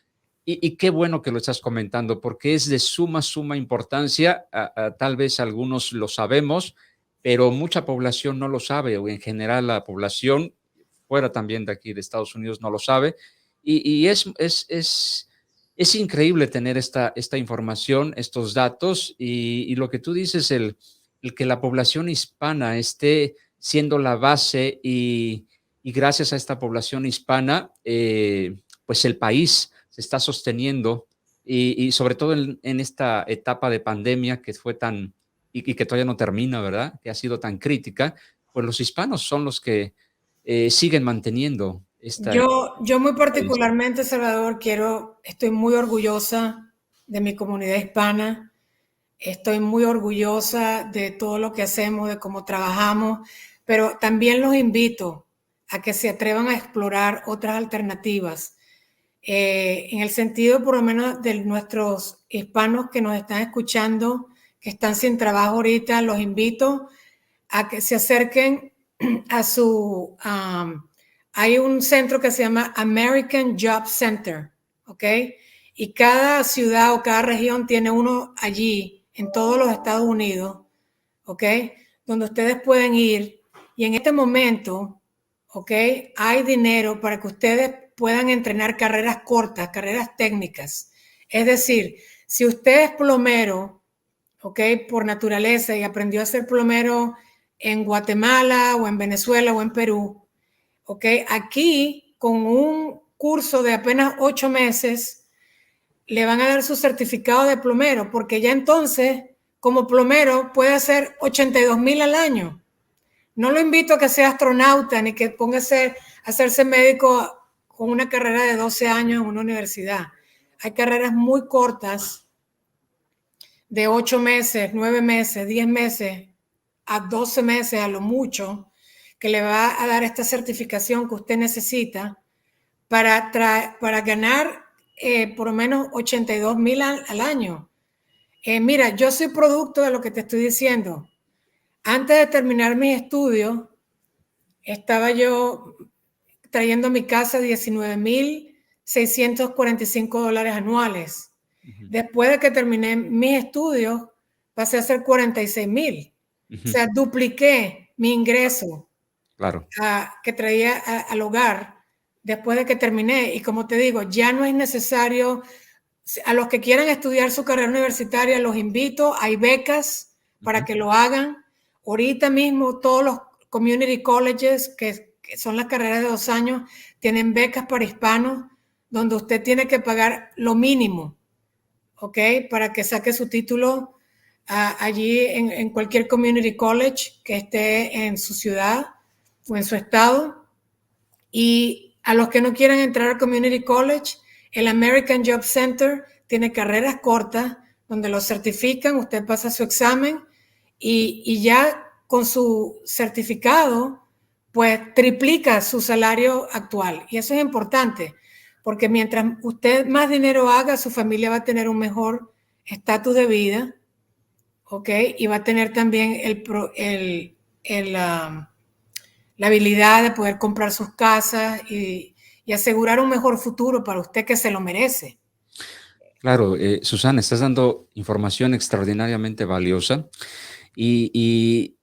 y qué bueno que lo estás comentando, porque es de suma importancia. Tal vez algunos lo sabemos, pero mucha población no lo sabe, o en general la población fuera también de aquí de Estados Unidos no lo sabe. Y es increíble tener esta información, estos datos, y lo que tú dices, el el que la población hispana esté siendo la base y gracias a esta población hispana, pues el país se está sosteniendo y sobre todo en esta etapa de pandemia que fue tan y que todavía no termina, ¿verdad? Que ha sido tan crítica, pues los hispanos son los que siguen manteniendo esta Yo muy país. particularmente, Salvador, estoy muy orgullosa de mi comunidad hispana. Estoy muy orgullosa de todo lo que hacemos, de cómo trabajamos, pero también los invito a que se atrevan a explorar otras alternativas. En el sentido, por lo menos, de nuestros hispanos que nos están escuchando, que están sin trabajo ahorita, los invito a que se acerquen a hay un centro que se llama American Job Center, ¿ok? Y cada ciudad o cada región tiene uno allí en todos los Estados Unidos, ¿ok? Donde ustedes pueden ir y en este momento, ¿ok? Hay dinero para que ustedes puedan entrenar carreras cortas, carreras técnicas. Es decir, si usted es plomero, ¿ok? Por naturaleza y aprendió a ser plomero en Guatemala o en Venezuela o en Perú, ¿ok? Aquí, con un curso de apenas 8 meses, le van a dar su certificado de plomero, porque ya entonces, como plomero, puede hacer 82,000 al año. No lo invito a que sea astronauta ni que ponga a hacerse médico con una carrera de 12 años en una universidad. Hay carreras muy cortas de 8 meses, 9 meses, 10 meses a 12 meses a lo mucho, que le va a dar esta certificación que usted necesita para ganar por lo menos 82,000 al año. Mira, yo soy producto de lo que te estoy diciendo. Antes de terminar mis estudios, estaba yo trayendo a mi casa $19,645 anuales. Ujú, Después de que terminé mis estudios, pasé a ser 46,000. O ujú, sea, dupliqué mi ingreso claro. que traía al hogar después de que terminé. Y como te digo, ya no es necesario, a los que quieran estudiar su carrera universitaria, los invito, hay becas para Ujú, que lo hagan. Ahorita mismo todos los community colleges, que son las carreras de 2 años, tienen becas para hispanos, donde usted tiene que pagar lo mínimo, ¿ok? Para que saque su título allí en cualquier community college que esté en su ciudad o en su estado. Y a los que no quieran entrar al community college, el American Job Center tiene carreras cortas donde lo certifican, usted pasa su examen y ya con su certificado, pues triplica su salario actual. Y eso es importante, porque mientras usted más dinero haga, su familia va a tener un mejor estatus de vida, ¿ok? Y va a tener también la habilidad de poder comprar sus casas y asegurar un mejor futuro para usted que se lo merece. Claro, Susana, estás dando información extraordinariamente valiosa y, y-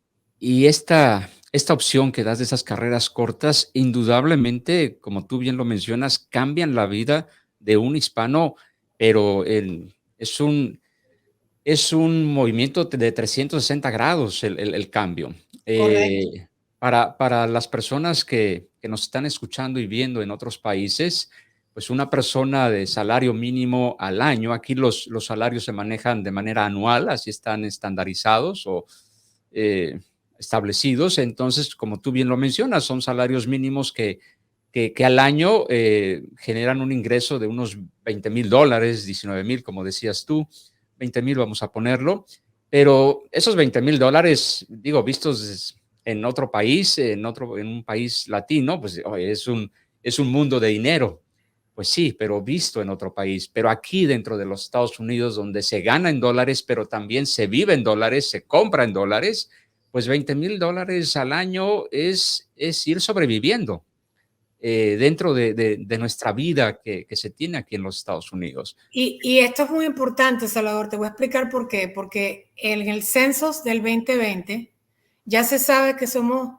y esta opción que das de esas carreras cortas, indudablemente, como tú bien lo mencionas, cambian la vida de un hispano, pero es un movimiento de 360 grados el cambio. Correcto. Para las personas que nos están escuchando y viendo en otros países, pues una persona de salario mínimo al año, aquí los salarios se manejan de manera anual, así están estandarizados o eh, establecidos. Entonces, como tú bien lo mencionas, son salarios mínimos que al año generan un ingreso de unos $20,000, 19,000, como decías tú, 20,000 vamos a ponerlo, pero esos $20,000, digo, vistos en otro país, en un país latino, pues oye, es un mundo de dinero. Pues sí, pero visto en otro país. Pero aquí dentro de los Estados Unidos, donde se gana en dólares, pero también se vive en dólares, se compra en dólares, pues $20,000 al año es ir sobreviviendo dentro de nuestra vida que se tiene aquí en los Estados Unidos. Y esto es muy importante, Salvador. Te voy a explicar por qué. Porque en el census del 2020 ya se sabe que somos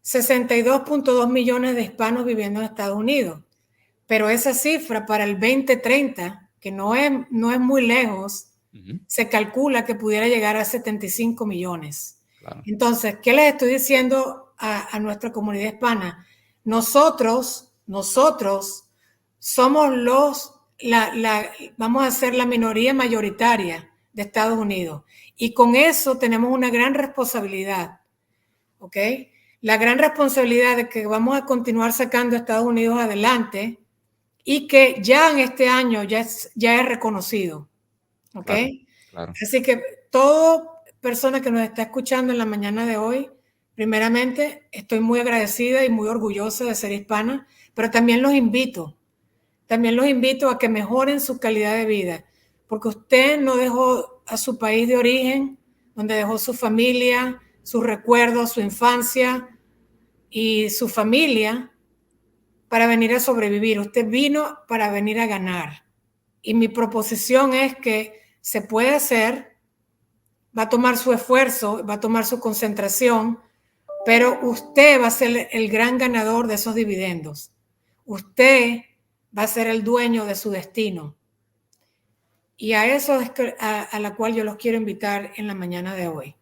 62,2 millones de hispanos viviendo en Estados Unidos. Pero esa cifra para el 2030, que no es muy lejos, Se calcula que pudiera llegar a 75 millones. Claro. Entonces, ¿qué les estoy diciendo a nuestra comunidad hispana? Nosotros somos vamos a ser la minoría mayoritaria de Estados Unidos. Y con eso tenemos una gran responsabilidad, ¿ok? La gran responsabilidad de que vamos a continuar sacando a Estados Unidos adelante y que ya en este año ya es reconocido, ¿ok? Claro, claro. Así que toda persona que nos está escuchando en la mañana de hoy, primeramente estoy muy agradecida y muy orgullosa de ser hispana, pero también los invito a que mejoren su calidad de vida, porque usted no dejó a su país de origen, donde dejó su familia, sus recuerdos, su infancia y su familia para venir a sobrevivir. Usted vino para venir a ganar. Y mi proposición es que se puede hacer, va a tomar su esfuerzo, va a tomar su concentración, pero usted va a ser el gran ganador de esos dividendos. Usted va a ser el dueño de su destino. Y a eso es a la cual yo los quiero invitar en la mañana de hoy.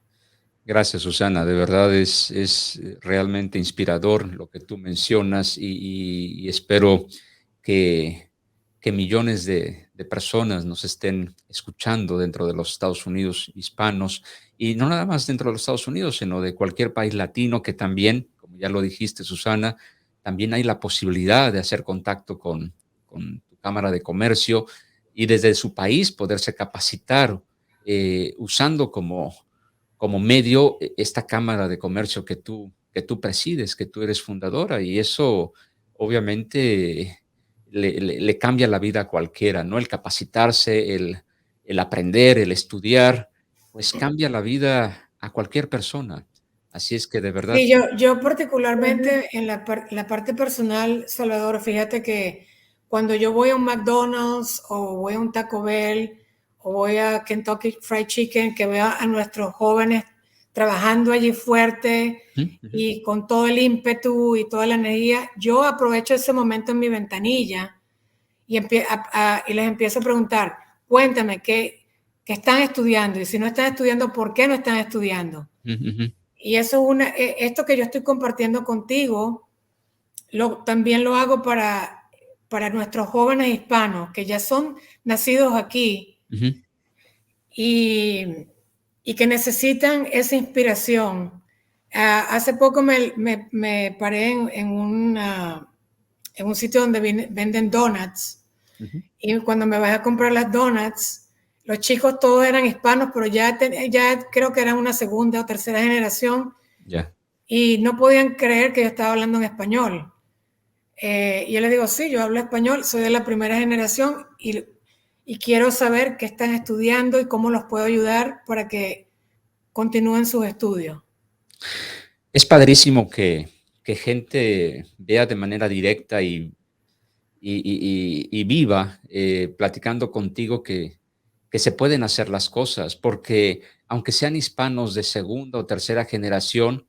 Gracias, Susana. De verdad es realmente inspirador lo que tú mencionas y espero que millones de personas nos estén escuchando dentro de los Estados Unidos hispanos y no nada más dentro de los Estados Unidos, sino de cualquier país latino que también, como ya lo dijiste, Susana, también hay la posibilidad de hacer contacto con tu Cámara de Comercio y desde su país poderse capacitar usando como medio esta Cámara de Comercio que tú presides, que tú eres fundadora, y eso obviamente le cambia la vida a cualquiera, ¿no? El capacitarse, el aprender, el estudiar, pues cambia la vida a cualquier persona. Así es que de verdad. Sí, yo particularmente en la parte personal, Salvador, fíjate que cuando yo voy a un McDonald's o voy a un Taco Bell o voy a Kentucky Fried Chicken, que veo a nuestros jóvenes trabajando allí fuerte y con todo el ímpetu y toda la energía, yo aprovecho ese momento en mi ventanilla y les empiezo a preguntar, cuéntame, ¿qué están estudiando? Y si no están estudiando, ¿por qué no están estudiando? Y eso es esto que yo estoy compartiendo contigo, también lo hago para nuestros jóvenes hispanos que ya son nacidos aquí y que necesitan esa inspiración. Hace poco me paré en un sitio donde venden donuts y cuando me bajé a comprar las donuts, los chicos todos eran hispanos, pero ya creo que eran una segunda o tercera generación y no podían creer que yo estaba hablando en español. Y yo les digo, sí, yo hablo español, soy de la primera generación y quiero saber qué están estudiando y cómo los puedo ayudar para que continúen sus estudios. Es padrísimo que gente vea de manera directa y viva, platicando contigo que se pueden hacer las cosas, porque aunque sean hispanos de segunda o tercera generación,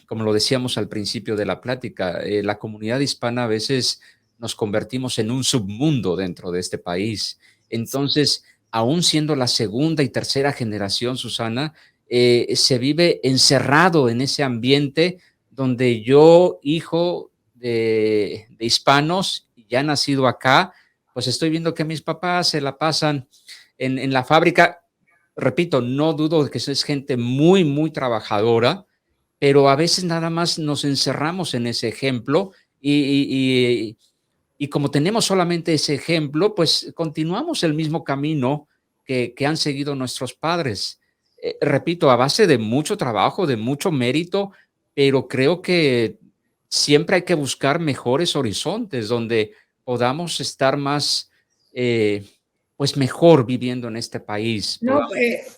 como lo decíamos al principio de la plática, la comunidad hispana a veces nos convertimos en un submundo dentro de este país. Entonces, aún siendo la segunda y tercera generación, Susana, se vive encerrado en ese ambiente donde yo, hijo de hispanos, ya nacido acá, pues estoy viendo que mis papás se la pasan en la fábrica. Repito, no dudo de que es gente muy, muy trabajadora, pero a veces nada más nos encerramos en ese ejemplo y como tenemos solamente ese ejemplo, pues continuamos el mismo camino que han seguido nuestros padres. Repito, a base de mucho trabajo, de mucho mérito, pero creo que siempre hay que buscar mejores horizontes donde podamos estar más, pues mejor viviendo en este país. No,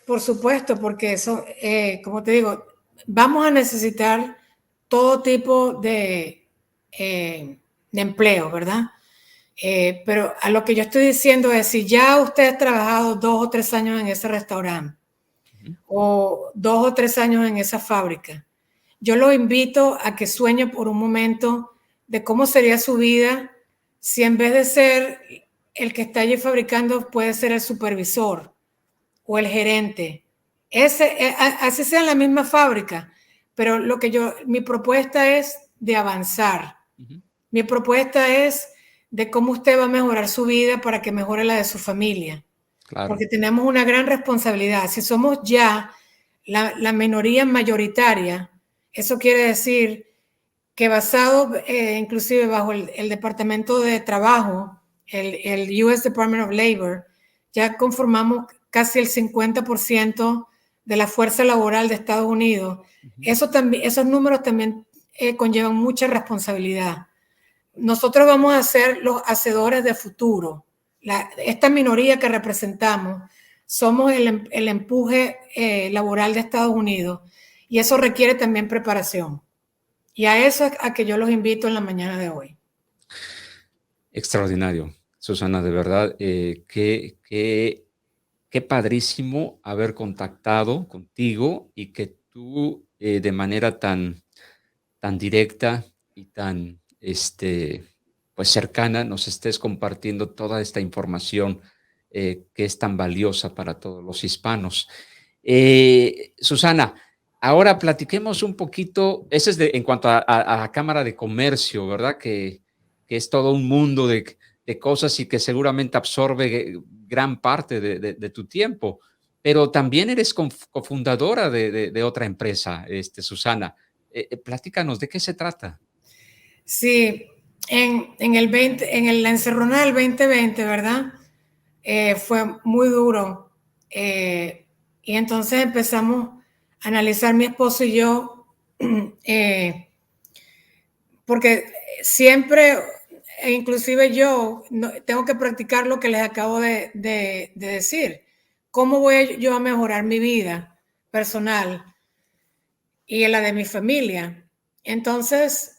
por supuesto, porque eso, como te digo, vamos a necesitar todo tipo de empleo, ¿verdad? Pero a lo que yo estoy diciendo es, si ya usted ha trabajado 2 o 3 años en ese restaurante o 2 o 3 años en esa fábrica, yo lo invito a que sueñe por un momento de cómo sería su vida si en vez de ser el que está allí fabricando puede ser el supervisor o el gerente. Así sea en la misma fábrica, pero mi propuesta es de avanzar. Mi propuesta es de cómo usted va a mejorar su vida para que mejore la de su familia. Claro. Porque tenemos una gran responsabilidad. Si somos ya la minoría mayoritaria, eso quiere decir que basado inclusive bajo el Departamento de Trabajo, el US Department of Labor, ya conformamos casi el 50% de la fuerza laboral de Estados Unidos. Esos números también conllevan mucha responsabilidad. Nosotros vamos a ser los hacedores de futuro. Esta minoría que representamos somos el empuje laboral de Estados Unidos, y eso requiere también preparación. Y a eso es a que yo los invito en la mañana de hoy. Extraordinario, Susana, de verdad, qué padrísimo haber contactado contigo y que tú de manera tan directa y tan pues cercana nos estés compartiendo toda esta información que es tan valiosa para todos los hispanos. Susana, ahora platiquemos un poquito, ese es en cuanto a la Cámara de Comercio, ¿verdad? Que es todo un mundo de cosas y que seguramente absorbe gran parte de tu tiempo, pero también eres cofundadora de otra empresa, Susana. Platícanos, ¿de qué se trata? Sí, en la encerrona del 2020, ¿verdad? Fue muy duro. Y entonces empezamos a analizar mi esposo y yo, porque siempre, inclusive yo, tengo que practicar lo que les acabo de decir. ¿Cómo voy yo a mejorar mi vida personal y la de mi familia? Entonces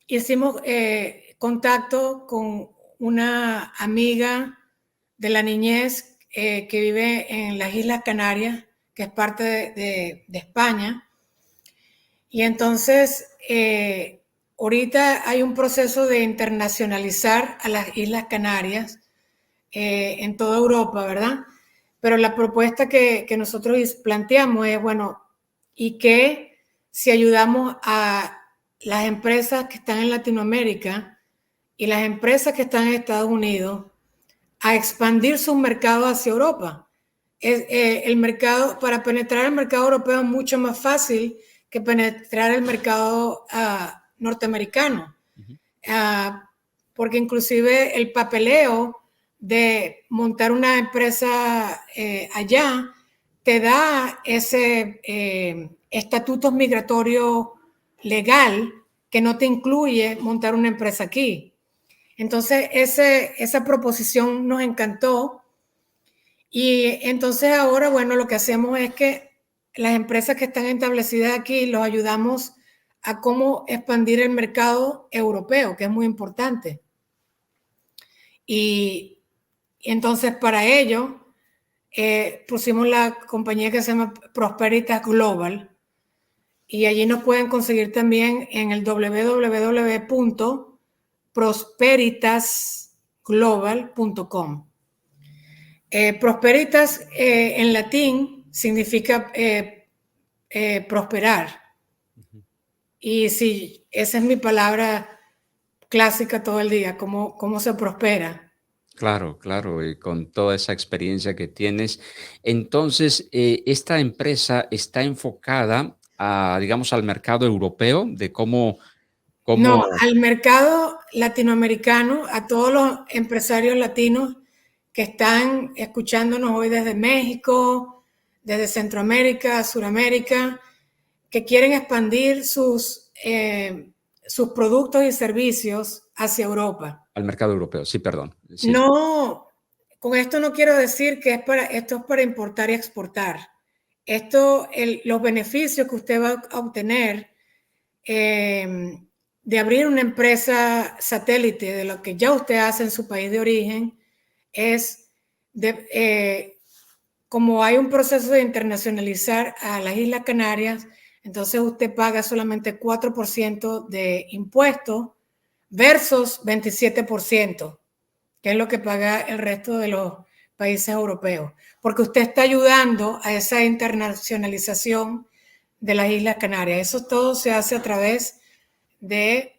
hicimos contacto con una amiga de la niñez que vive en las Islas Canarias, que es parte de España. Y entonces ahorita hay un proceso de internacionalizar a las Islas Canarias en toda Europa, ¿verdad? Pero la propuesta que nosotros planteamos es, bueno, ¿y qué si ayudamos a las empresas que están en Latinoamérica y las empresas que están en Estados Unidos a expandir sus mercados hacia Europa? El mercado, para penetrar el mercado europeo es mucho más fácil que penetrar el mercado norteamericano, porque inclusive el papeleo de montar una empresa allá te da ese estatuto migratorio legal que no te incluye montar una empresa aquí. Entonces esa proposición nos encantó, y entonces ahora, bueno, lo que hacemos es que las empresas que están establecidas aquí los ayudamos a cómo expandir el mercado europeo, que es muy importante. Y entonces para ello pusimos la compañía que se llama Prosperitas Global, y allí nos pueden conseguir también en el www.prosperitasglobal.com. Prosperitas en latín significa prosperar. Y sí, esa es mi palabra clásica todo el día, cómo se prospera. Claro, claro, y con toda esa experiencia que tienes. Entonces, esta empresa está enfocada digamos, al mercado europeo, de cómo... No, al mercado latinoamericano, a todos los empresarios latinos que están escuchándonos hoy desde México, desde Centroamérica, Suramérica, que quieren expandir sus productos y servicios hacia Europa. Al mercado europeo, sí, perdón. Sí. No, con esto no quiero decir que esto es para importar y exportar. Los beneficios que usted va a obtener de abrir una empresa satélite de lo que ya usted hace en su país de origen es como hay un proceso de internacionalizar a las Islas Canarias, entonces usted paga solamente 4% de impuestos versus 27%. que es lo que paga el resto de los países europeos, porque usted está ayudando a esa internacionalización de las Islas Canarias. Eso todo se hace a través de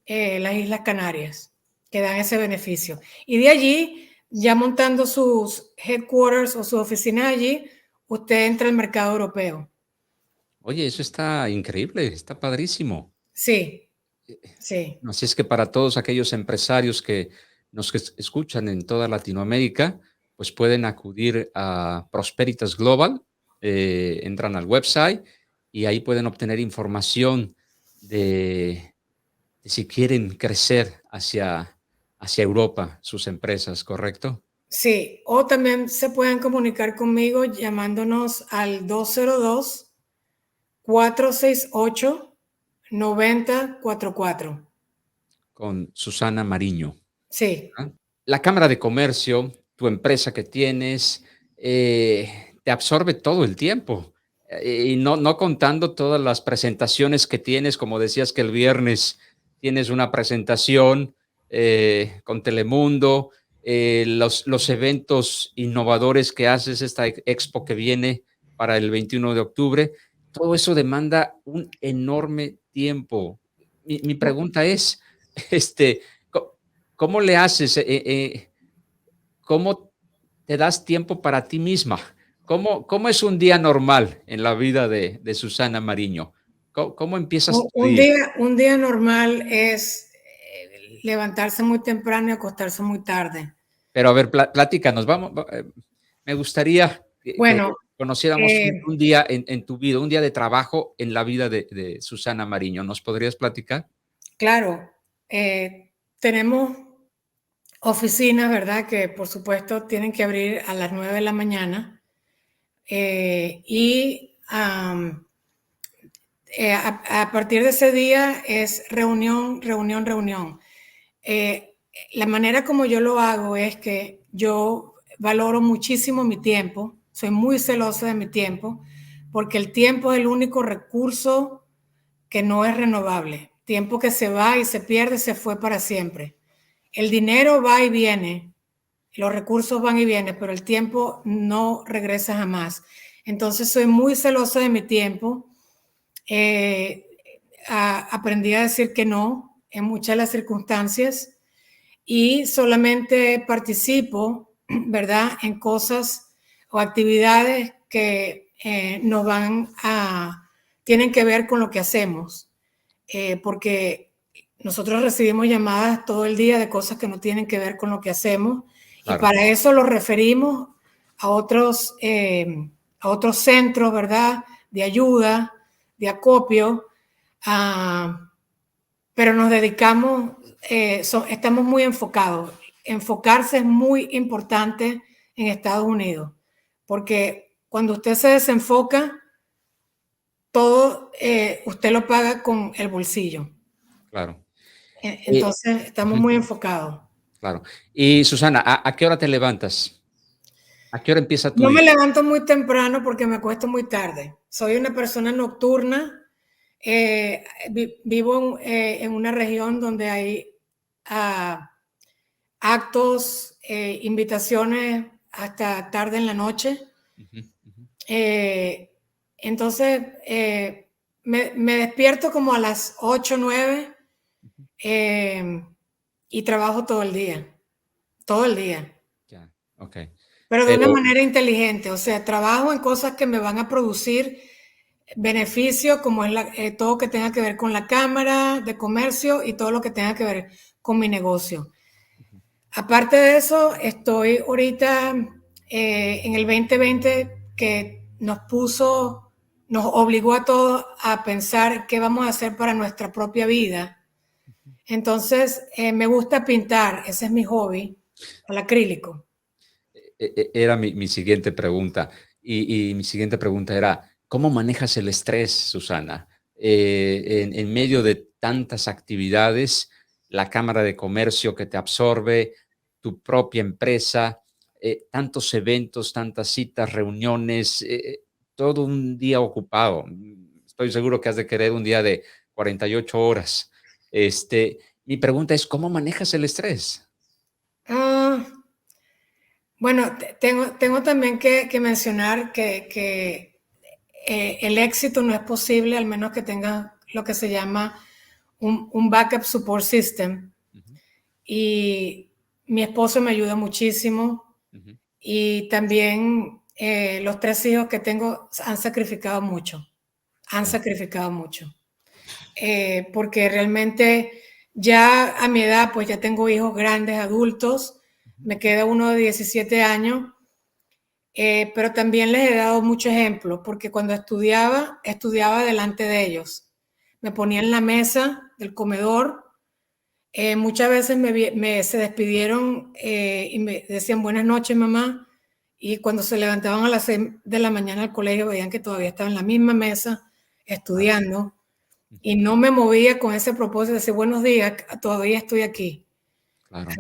las Islas Canarias, que dan ese beneficio. Y de allí, ya montando sus headquarters o su oficina allí, usted entra al mercado europeo. Oye, eso está increíble, está padrísimo. Sí, sí. Así es que para todos aquellos empresarios que nos escuchan en toda Latinoamérica, pues pueden acudir a Prosperitas Global, entran al website y ahí pueden obtener información de, de si quieren crecer hacia Europa sus empresas, ¿correcto? Sí, o también se pueden comunicar conmigo llamándonos al 202-468-9044. Con Susana Mariño. Sí, ¿Ah? La Cámara de Comercio, tu empresa que tienes, te absorbe todo el tiempo. Y no contando todas las presentaciones que tienes, como decías que el viernes tienes una presentación con Telemundo, los eventos innovadores que haces, esta expo que viene para el 21 de octubre, todo eso demanda un enorme tiempo. Mi pregunta es, este, ¿cómo le haces? ¿Cómo te das tiempo para ti misma? ¿Cómo es un día normal en la vida de Susana Mariño? ¿Cómo empiezas tu día? un día normal es levantarse muy temprano y acostarse muy tarde. Pero a ver, platícanos, vamos, me gustaría que Bueno, conociéramos eh, un día en tu vida, un día de trabajo en la vida de Susana Mariño. ¿Nos podrías platicar? claro, tenemos oficinas, ¿verdad? Que por supuesto tienen que abrir a las 9 de la mañana y a partir de ese día es reunión, reunión, reunión. Eh, la manera como yo lo hago es que yo valoro muchísimo mi tiempo, soy muy celosa de mi tiempo, porque el tiempo es el único recurso que no es renovable. Tiempo que se va y se pierde, se fue para siempre. El dinero va y viene, los recursos van y vienen, pero el tiempo no regresa jamás. Entonces soy muy celosa de mi tiempo. Eh, Aprendí a decir que no en muchas de las circunstancias y solamente participo, ¿verdad?, en cosas o actividades que tienen que ver con lo que hacemos, porque nosotros recibimos llamadas todo el día de cosas que no tienen que ver con lo que hacemos y Claro. para eso los referimos a otros centros, ¿verdad?, de ayuda, de acopio, pero nos dedicamos, estamos muy enfocados. Enfocarse es muy importante en Estados Unidos, porque cuando usted se desenfoca, todo usted lo paga con el bolsillo. Claro. Entonces, estamos Ujú, muy enfocados. claro. Y Susana, ¿a qué hora te levantas? ¿A qué hora empieza tu No me día? levanto muy temprano porque me acuesto muy tarde. Soy una persona nocturna. Vivo en una región donde hay ah, actos, invitaciones hasta tarde en la noche. Ujú, ujú. Eh, entonces, me despierto como a las 8 o 9 y trabajo todo el día, Ya, okey. pero de una Pero manera inteligente. O sea, trabajo en cosas que me van a producir beneficio, como es todo que tenga que ver con la Cámara de Comercio y todo lo que tenga que ver con mi negocio. ujú, Aparte de eso, estoy ahorita en el 2020 que nos obligó a todos a pensar qué vamos a hacer para nuestra propia vida. ujú. Entonces, me gusta pintar, ese es mi hobby, al acrílico. Era mi siguiente pregunta, y mi siguiente pregunta era, ¿cómo manejas el estrés, Susana? En medio de tantas actividades, la Cámara de Comercio que te absorbe, tu propia empresa, tantos eventos, tantas citas, reuniones, todo un día ocupado. Estoy seguro que has de querer un día de 48 horas. Mi pregunta es, ¿cómo manejas el estrés? Ah, bueno, tengo también que mencionar que el éxito no es posible al menos que tenga lo que se llama un backup support system. Ujú, Y mi esposo me ayuda muchísimo. ujú, Y también los 3 hijos que tengo han sacrificado mucho. Han claro, sacrificado mucho. Porque realmente ya a mi edad, pues ya tengo hijos grandes, adultos. ujú, Me queda uno de 17 años. Pero también les he dado mucho ejemplo, porque cuando estudiaba delante de ellos. Me ponía en la mesa del comedor. Muchas veces se despidieron y me decían buenas noches, mamá. Y cuando se levantaban a las 6 de la mañana al colegio, veían que todavía estaba en la misma mesa claro, estudiando. Y ujú, no me movía con ese propósito de decir buenos días, todavía estoy aquí. claro.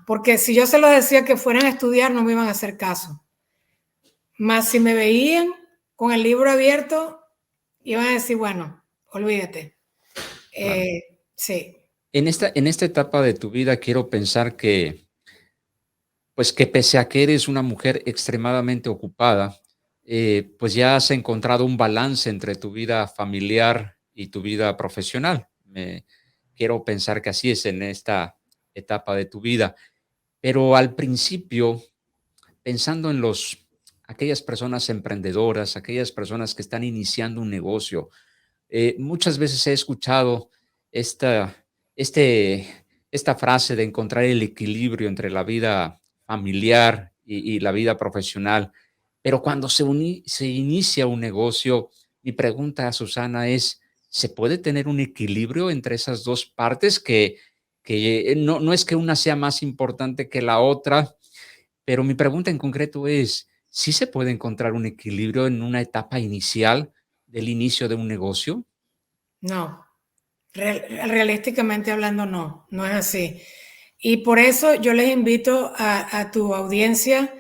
Porque si yo se los decía que fueran a estudiar, no me iban a hacer caso. Más si me veían con el libro abierto, iban a decir, bueno, olvídate. Claro. Sí, En esta etapa de tu vida quiero pensar que, pues que pese a que eres una mujer extremadamente ocupada, pues ya has encontrado un balance entre tu vida familiar y tu vida profesional. Quiero pensar que así es en esta etapa de tu vida. Pero al principio, pensando en aquellas personas emprendedoras, aquellas personas que están iniciando un negocio, muchas veces he escuchado esta, este, esta frase de encontrar el equilibrio entre la vida familiar y la vida profesional, pero cuando se inicia un negocio, mi pregunta a Susana es, ¿se puede tener un equilibrio entre esas dos partes que no es que una sea más importante que la otra, pero mi pregunta en concreto es, ¿sí se puede encontrar un equilibrio en una etapa inicial del inicio de un negocio? no. Realísticamente hablando, no es así. Y por eso yo les invito a tu audiencia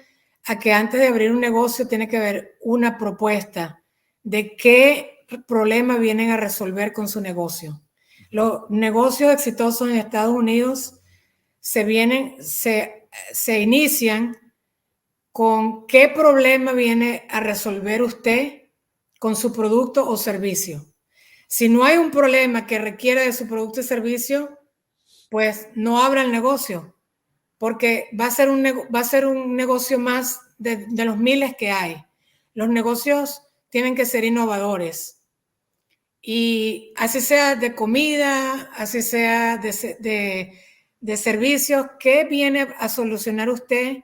a que antes de abrir un negocio tiene que haber una propuesta de qué problema vienen a resolver con su negocio. Los negocios exitosos en Estados Unidos se inician con qué problema viene a resolver usted con su producto o servicio. Si no hay un problema que requiera de su producto y servicio, pues no abra el negocio, porque va a ser un negocio más de los miles que hay. Los negocios tienen que ser innovadores. Y así sea de comida, así sea de servicios, ¿qué viene a solucionar usted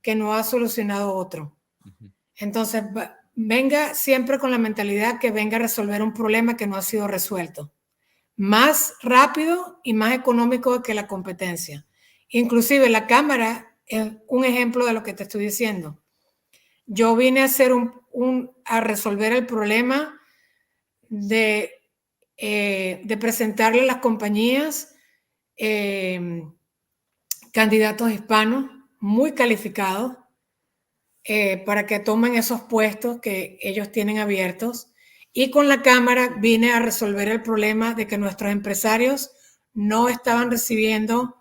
que no ha solucionado otro? Ujú. Entonces, venga siempre con la mentalidad que venga a resolver un problema que no ha sido resuelto más rápido y más económico que la competencia. Inclusive la cámara es un ejemplo de lo que te estoy diciendo. Yo vine a hacer a resolver el problema de, de presentarle a las compañías eh, candidatos hispanos muy calificados para que tomen esos puestos que ellos tienen abiertos. Y con la Cámara vine a resolver el problema de que nuestros empresarios no estaban recibiendo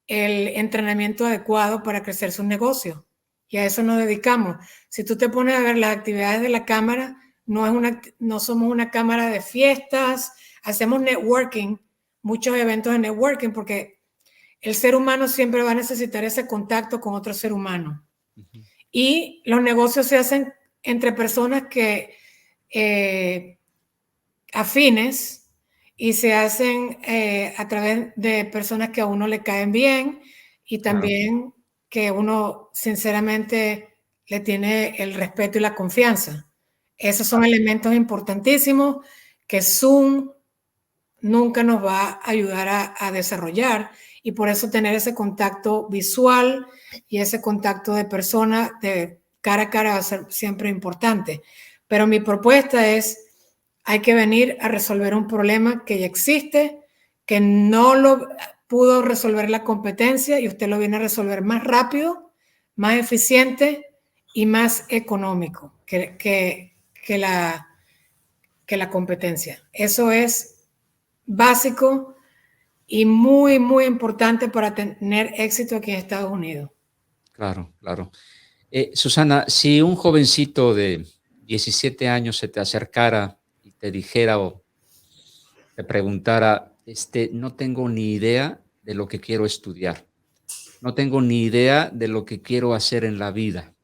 el entrenamiento adecuado para crecer sus negocios. Y a eso nos dedicamos. Si tú te pones a ver las actividades de la Cámara, no somos una cámara de fiestas, hacemos networking, muchos eventos de networking, porque el ser humano siempre va a necesitar ese contacto con otro ser humano. Ujú, Y los negocios se hacen entre personas que afines y se hacen a través de personas que a uno le caen bien y claro, también que uno sinceramente le tiene el respeto y la confianza. Esos son claro. elementos importantísimos que Zoom nunca nos va a ayudar a desarrollar y por eso tener ese contacto visual y ese contacto de persona de cara a cara va a ser siempre importante. Pero mi propuesta es, hay que venir a resolver un problema que ya existe, que no lo pudo resolver la competencia y usted lo viene a resolver más rápido, más eficiente y más económico que la competencia. Eso es básico y muy, muy importante para tener éxito aquí en Estados Unidos. Claro, claro. Susana, si un jovencito de 17 años se te acercara y te dijera o te preguntara, no tengo ni idea de lo que quiero estudiar, no tengo ni idea de lo que quiero hacer en la vida.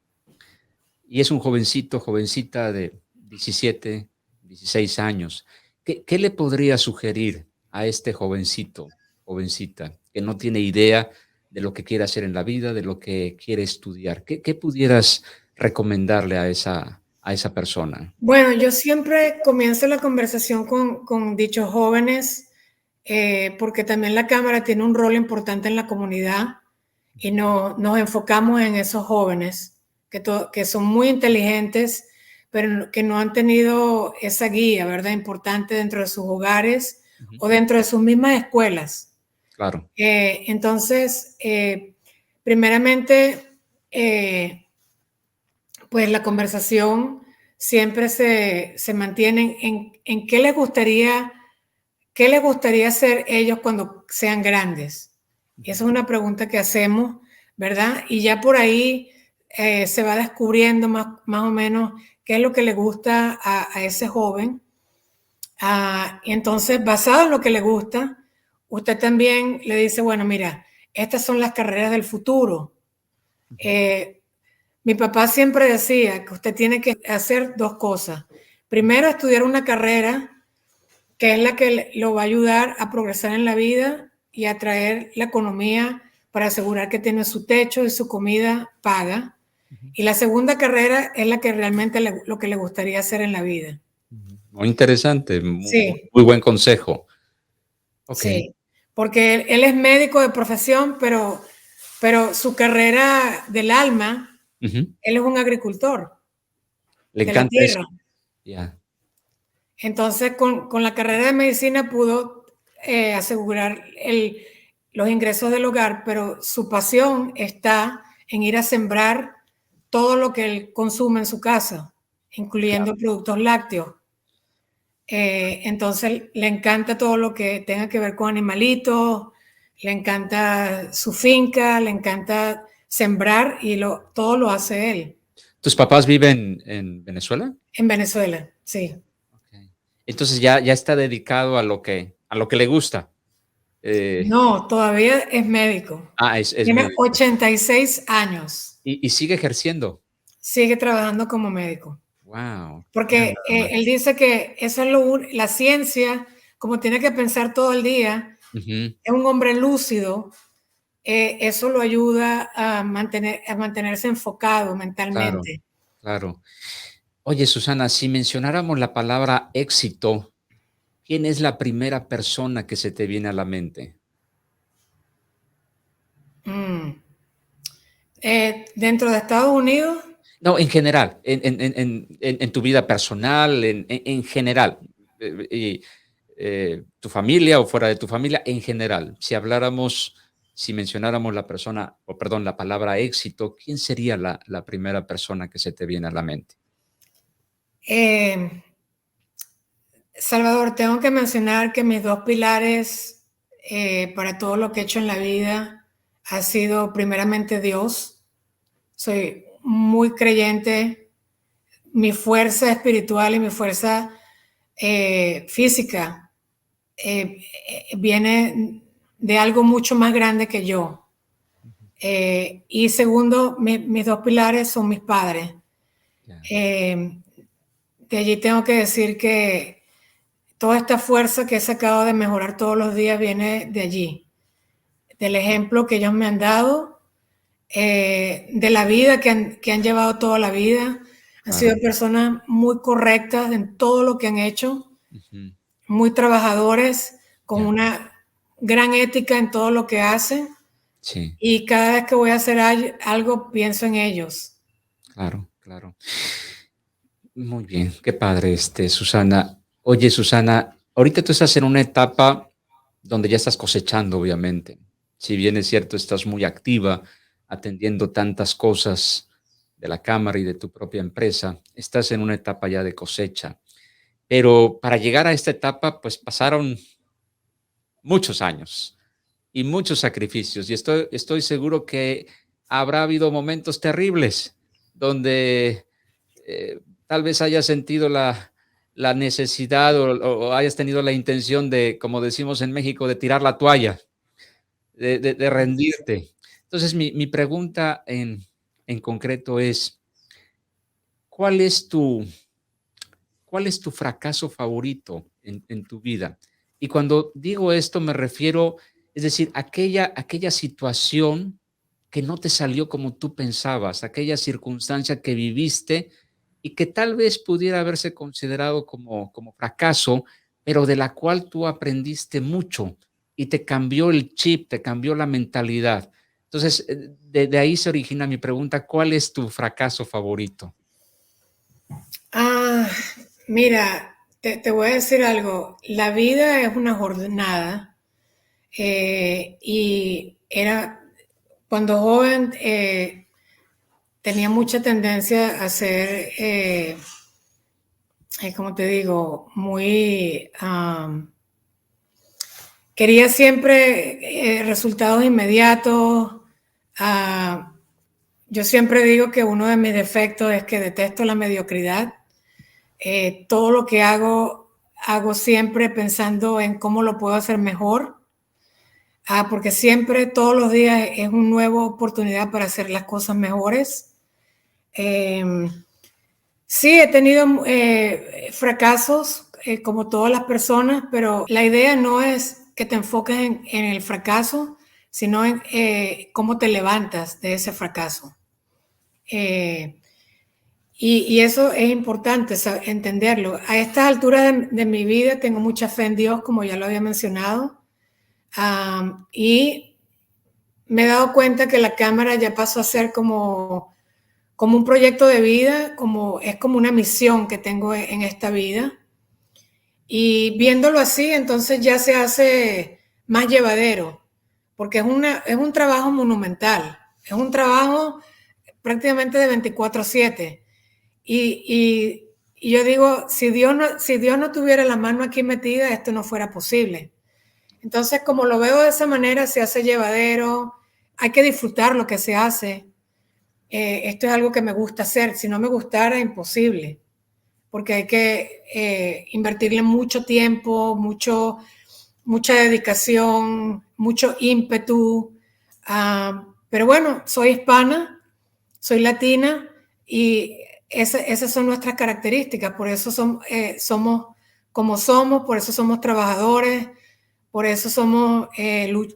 Y es un jovencito, jovencita de 17, 16 años. ¿Qué le podría sugerir a este jovencito, jovencita, que no tiene idea de lo que quiere hacer en la vida, de lo que quiere estudiar? ¿Qué pudieras recomendarle a esa persona? Bueno, yo siempre comienzo la conversación con dichos jóvenes, porque también la Cámara tiene un rol importante en la comunidad y nos enfocamos en esos jóvenes que son muy inteligentes, pero que no han tenido esa guía, ¿verdad? Importante dentro de sus hogares Ujú. o dentro de sus mismas escuelas. Claro, Entonces, primeramente, pues la conversación siempre se mantiene en qué les gustaría hacer ellos cuando sean grandes. Y esa es una pregunta que hacemos, ¿verdad? Y ya por ahí se va descubriendo más o menos qué es lo que le gusta a ese joven. Y entonces, basado en lo que le gusta, usted también le dice, bueno, mira, estas son las carreras del futuro. ujú, Eh, Mi papá siempre decía que usted tiene que hacer dos cosas. Primero, estudiar una carrera que es la que lo va a ayudar a progresar en la vida y a traer la economía para asegurar que tiene su techo y su comida paga. ujú, Y la segunda carrera es la que realmente lo que le gustaría hacer en la vida. ujú. Muy interesante, Sí, muy buen consejo. Ok. sí, porque él es médico de profesión, pero su carrera del alma, Ujú. él es un agricultor Le de la encanta eso. tierra. Ya, Entonces, con la carrera de medicina pudo asegurar los ingresos del hogar, pero su pasión está en ir a sembrar todo lo que él consume en su casa, claro. incluyendo productos lácteos. Entonces, le encanta todo lo que tenga que ver con animalitos, le encanta su finca, le encanta sembrar y todo lo hace él. ¿Tus papás viven en Venezuela? En Venezuela, sí. Okey. Entonces ya está dedicado a lo que le gusta. Eh, No, todavía es médico. es Tiene médico. 86 años. ¿Y sigue ejerciendo? Sigue trabajando como médico. Guau, mira Porque nada más. él dice que eso es la ciencia, como tiene que pensar todo el día, Ujú, es un hombre lúcido, eso lo ayuda a mantenerse enfocado claro, mentalmente. claro. Oye, Susana, si mencionáramos la palabra éxito, ¿quién es la primera persona que se te viene a la mente? Mm. Dentro de Estados Unidos, No, en general, en tu vida personal, en general, y, tu familia o fuera de tu familia, en general. Si mencionáramos la persona, o perdón, la palabra éxito, ¿quién sería la primera persona que se te viene a la mente? eh, Salvador, tengo que mencionar que mis dos pilares para todo lo que he hecho en la vida ha sido primeramente Dios. Soy muy creyente. Mi fuerza espiritual y mi fuerza física viene de algo mucho más grande que yo. Ujú, Y segundo, mis dos pilares son mis padres. ya, Eh, de allí tengo que decir que toda esta fuerza que he sacado de mejorar todos los días viene de allí, del ejemplo que ellos me han dado, de la vida que han llevado toda la vida. Han claro. sido personas muy correctas en todo lo que han hecho, Ujú, muy trabajadores, con ya, una gran ética en todo lo que hacen. sí, Y cada vez que voy a hacer algo, pienso en ellos. claro, claro. Muy bien, qué padre, Susana. Oye, Susana, ahorita tú estás en una etapa donde ya estás cosechando, obviamente. Si bien es cierto, estás muy activa atendiendo tantas cosas de la cámara y de tu propia empresa, estás en una etapa ya de cosecha. Pero para llegar a esta etapa, pues pasaron muchos años. y muchos sacrificios. Y estoy seguro que habrá habido momentos terribles donde tal vez hayas sentido la necesidad o hayas tenido la intención de, como decimos en México, de tirar la toalla, de rendirte. Entonces, mi pregunta en concreto es, ¿cuál es tu, ¿cuál es tu fracaso favorito en tu vida? Y cuando digo esto me refiero, es decir, aquella situación que no te salió como tú pensabas, aquella circunstancia que viviste y que tal vez pudiera haberse considerado como fracaso, pero de la cual tú aprendiste mucho y te cambió el chip, te cambió la mentalidad. Entonces, de ahí se origina mi pregunta, ¿cuál es tu fracaso favorito? Ah, mira, te voy a decir algo. La vida es una jornada y cuando joven tenía mucha tendencia a ser, como te digo, quería siempre resultados inmediatos. ah, yo siempre digo que uno de mis defectos es que detesto la mediocridad. Todo lo que hago siempre pensando en cómo lo puedo hacer mejor, porque siempre, todos los días es una nueva oportunidad para hacer las cosas mejores. Eh, sí, he tenido fracasos, como todas las personas, pero la idea no es que te enfoques en el fracaso, sino en cómo te levantas de ese fracaso. Eh, y eso es importante entenderlo. A estas alturas de mi vida tengo mucha fe en Dios, como ya lo había mencionado, y me he dado cuenta que la cámara ya pasó a ser como un proyecto de vida, es como una misión que tengo en esta vida. Y viéndolo así, entonces ya se hace más llevadero, porque es un trabajo monumental, es un trabajo prácticamente de 24/7. Y yo digo, si Dios no tuviera la mano aquí metida, esto no fuera posible. Entonces, como lo veo de esa manera, se hace llevadero, hay que disfrutar lo que se hace. Esto es algo que me gusta hacer, si no me gustara, imposible, porque hay que invertirle mucho tiempo, mucha dedicación, mucho ímpetu. Pero bueno, soy hispana, soy latina y esas son nuestras características, por eso somos como somos, por eso somos trabajadores, por eso somos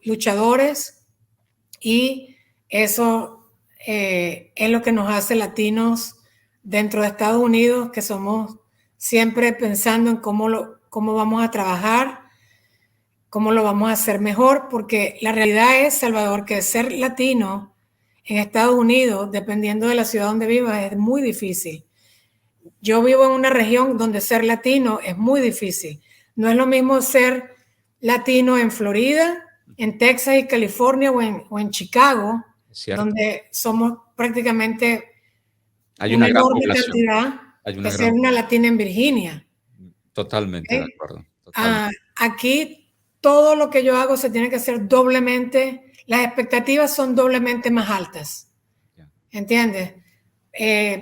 luchadores y eso es lo que nos hace latinos dentro de Estados Unidos, que somos siempre pensando en cómo vamos a trabajar, cómo lo vamos a hacer mejor, porque la realidad es, Salvador, que ser latino en Estados Unidos, dependiendo de la ciudad donde vivas, es muy difícil. Yo vivo en una región donde ser latino es muy difícil. No es lo mismo ser latino en Florida, en Texas y California o en Chicago, ¿Cierto? donde somos prácticamente Hay una una gran enorme población, cantidad, hay una que gran ser una población. latina en Virginia. Totalmente de ¿Okay? acuerdo, totalmente. Aquí todo lo que yo hago se tiene que hacer doblemente, las expectativas son doblemente más altas, Ya. ¿entiendes?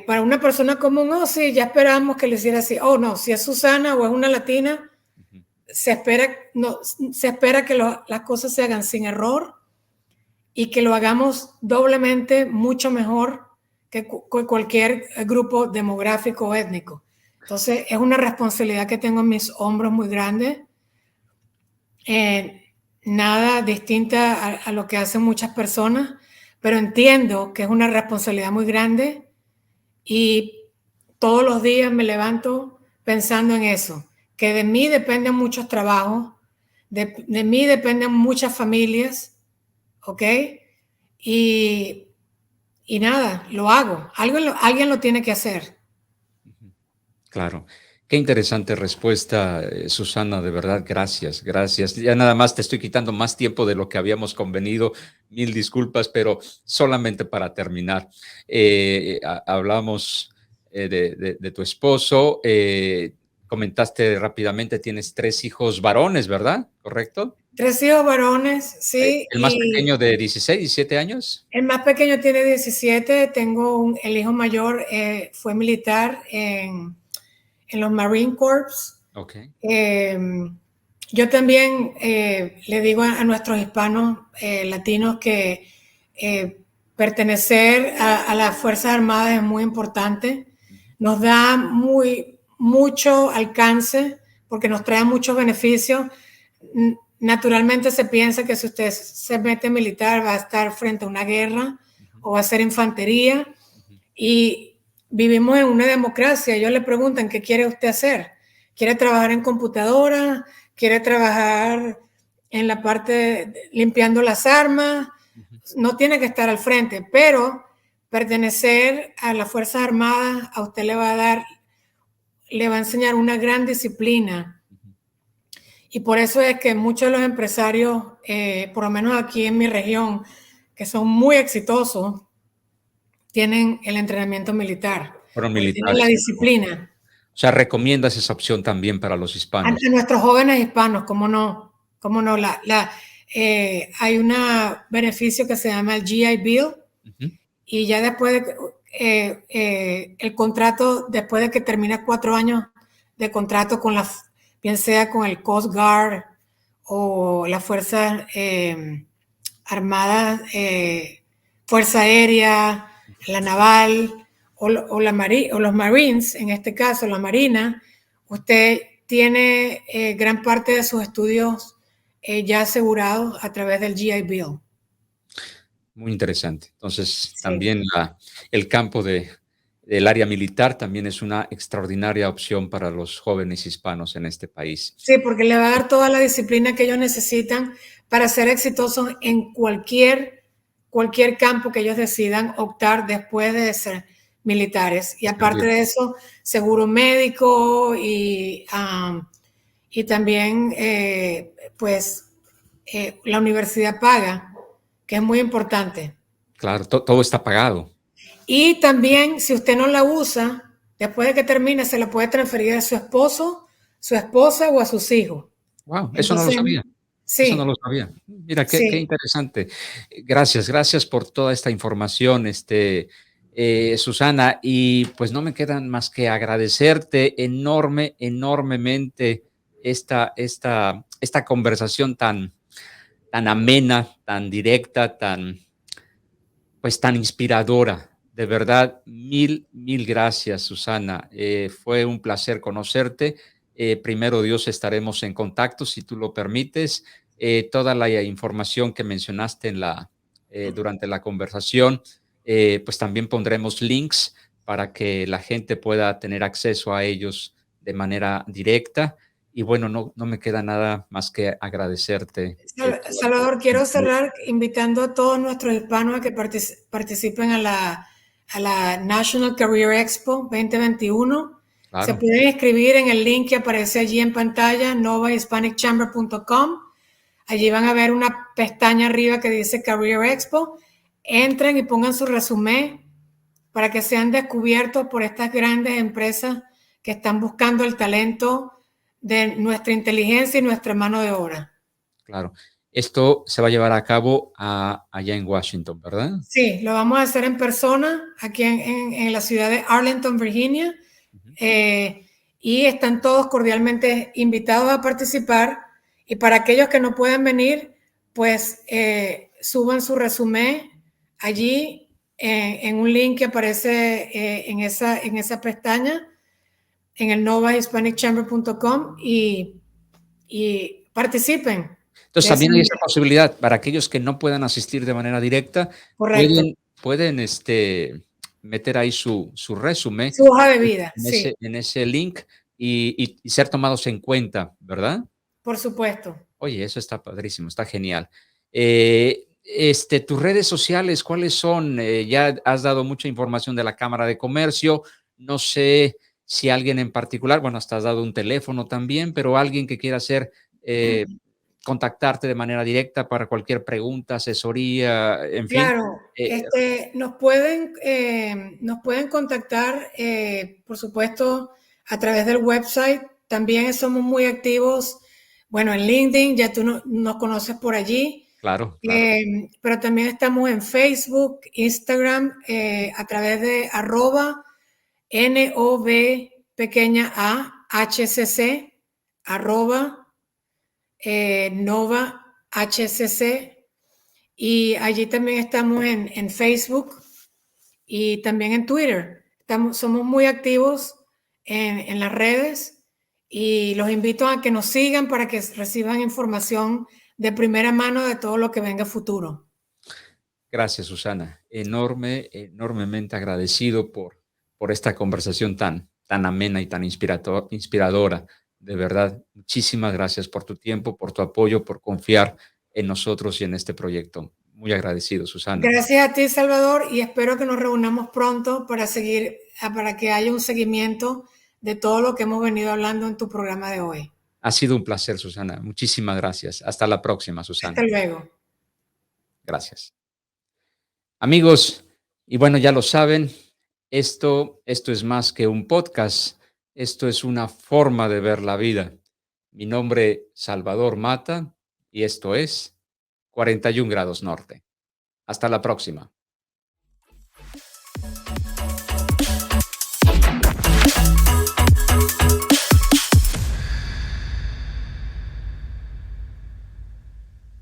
Para una persona común, oh sí, ya esperamos que lo hiciera así, oh no, si es Susana o es una latina, Ujú. se espera que las cosas se hagan sin error y que lo hagamos doblemente mucho mejor que cualquier grupo demográfico o étnico. Entonces, es una responsabilidad que tengo en mis hombros muy grande, nada distinta a lo que hacen muchas personas, pero entiendo que es una responsabilidad muy grande y todos los días me levanto pensando en eso, que de mí dependen muchos trabajos, de mí dependen muchas familias, ¿ok? Y, y nada, lo hago. Alguien lo tiene que hacer. Ujú. Claro. Qué interesante respuesta, Susana, de verdad, gracias, gracias. Ya nada más te estoy quitando más tiempo de lo que habíamos convenido. Mil disculpas, pero solamente para terminar. Hablamos de tu esposo. comentaste rápidamente, tienes 3 hijos varones, ¿verdad? ¿Correcto? 3 hijos varones, sí, ¿El más y pequeño de 16, 17 años? el más pequeño tiene 17. El hijo mayor fue militar en los Marine Corps. Okey. Yo también le digo a nuestros hispanos latinos que pertenecer a las Fuerzas Armadas es muy importante. Nos da mucho alcance porque nos trae muchos beneficios. Naturalmente se piensa que si usted se mete militar va a estar frente a una guerra o va a ser infantería, y vivimos en una democracia. Ellos le preguntan qué quiere usted hacer. ¿Quiere trabajar en computadora? ¿Quiere trabajar en la parte limpiando las armas? No tiene que estar al frente, pero pertenecer a las Fuerzas Armadas a usted le va a enseñar una gran disciplina. Y por eso es que muchos de los empresarios, por lo menos aquí en mi región, que son muy exitosos, tienen el entrenamiento militar, Fueron porque tienen militares. la disciplina. O sea, recomiendas esa opción también para los hispanos. A nuestros jóvenes hispanos, ¿cómo no? ¿Cómo no? Hay un beneficio que se llama el GI Bill, y ya después el contrato, después de que termina 4 años de contrato con bien sea con el Coast Guard o las Fuerzas Armadas, Fuerza Aérea, la Naval o los Marines, en este caso la Marina, usted tiene gran parte de sus estudios ya asegurados a través del GI Bill. Muy interesante. Entonces, Sí. También el campo del área militar también es una extraordinaria opción para los jóvenes hispanos en este país. Sí, porque le va a dar toda la disciplina que ellos necesitan para ser exitosos en cualquier campo que ellos decidan optar después de ser militares. Y aparte de eso, seguro médico y también, la universidad paga, que es muy importante. Claro, todo está pagado. Y también, si usted no la usa, después de que termine, se la puede transferir a su esposo, su esposa o a sus hijos. Wow, eso no lo sabía. Sí. Eso no lo sabía. Mira, qué Sí. interesante. Gracias por toda esta información, Susana. Y pues no me quedan más que agradecerte enormemente esta conversación tan amena, tan directa, tan inspiradora. De verdad, mil gracias, Susana. Fue un placer conocerte. Primero Dios, estaremos en contacto, si tú lo permites. Toda la información que mencionaste durante la conversación, pues también pondremos links para que la gente pueda tener acceso a ellos de manera directa. Y bueno, no me queda nada más que agradecerte. Salvador, quiero cerrar invitando a todos nuestros hispanos a que participen a la National Career Expo 2021. Claro. Se pueden inscribir en el link que aparece allí en pantalla, novahispanicchamber.com. Allí van a ver una pestaña arriba que dice Career Expo. Entren y pongan su resumen para que sean descubiertos por estas grandes empresas que están buscando el talento de nuestra inteligencia y nuestra mano de obra. Claro. Esto se va a llevar a cabo allá en Washington, ¿verdad? Sí, lo vamos a hacer en persona, aquí en la ciudad de Arlington, Virginia. Y están todos cordialmente invitados a participar. Y para aquellos que no pueden venir, pues suban su resumen allí en un link que aparece en esa pestaña, en el novahispanicchamber.com, y participen. Entonces, también hay esa posibilidad para aquellos que no puedan asistir de manera directa. Correcto. Pueden meter ahí su resumen. Su hoja de vida, sí. En ese link y ser tomados en cuenta, ¿verdad? Por supuesto. Oye, eso está padrísimo, está genial. Tus redes sociales, ¿cuáles son? Ya has dado mucha información de la Cámara de Comercio. No sé si alguien en particular, bueno, hasta has dado un teléfono también, pero alguien que quiera contactarte de manera directa para cualquier pregunta, asesoría, en fin. Claro, nos pueden contactar, por supuesto, a través del website también somos muy activos, bueno, en LinkedIn, ya tú nos conoces por allí. Claro, claro. Pero también estamos en Facebook, Instagram, a través de @NOV pequeña a HCC, @Nova HCC, y allí también estamos en Facebook y también en Twitter. Somos muy activos en las redes y los invito a que nos sigan para que reciban información de primera mano de todo lo que venga futuro. Gracias, Susana. Enormemente agradecido por esta conversación tan amena y tan inspiradora. De verdad, muchísimas gracias por tu tiempo, por tu apoyo, por confiar en nosotros y en este proyecto. Muy agradecido, Susana. Gracias a ti, Salvador, y espero que nos reunamos pronto para que haya un seguimiento de todo lo que hemos venido hablando en tu programa de hoy. Ha sido un placer, Susana. Muchísimas gracias. Hasta la próxima, Susana. Hasta luego. Gracias. Amigos, y bueno, ya lo saben, esto es más que un podcast, esto es una forma de ver la vida. Mi nombre es Salvador Mata y esto es 41 grados norte. Hasta la próxima.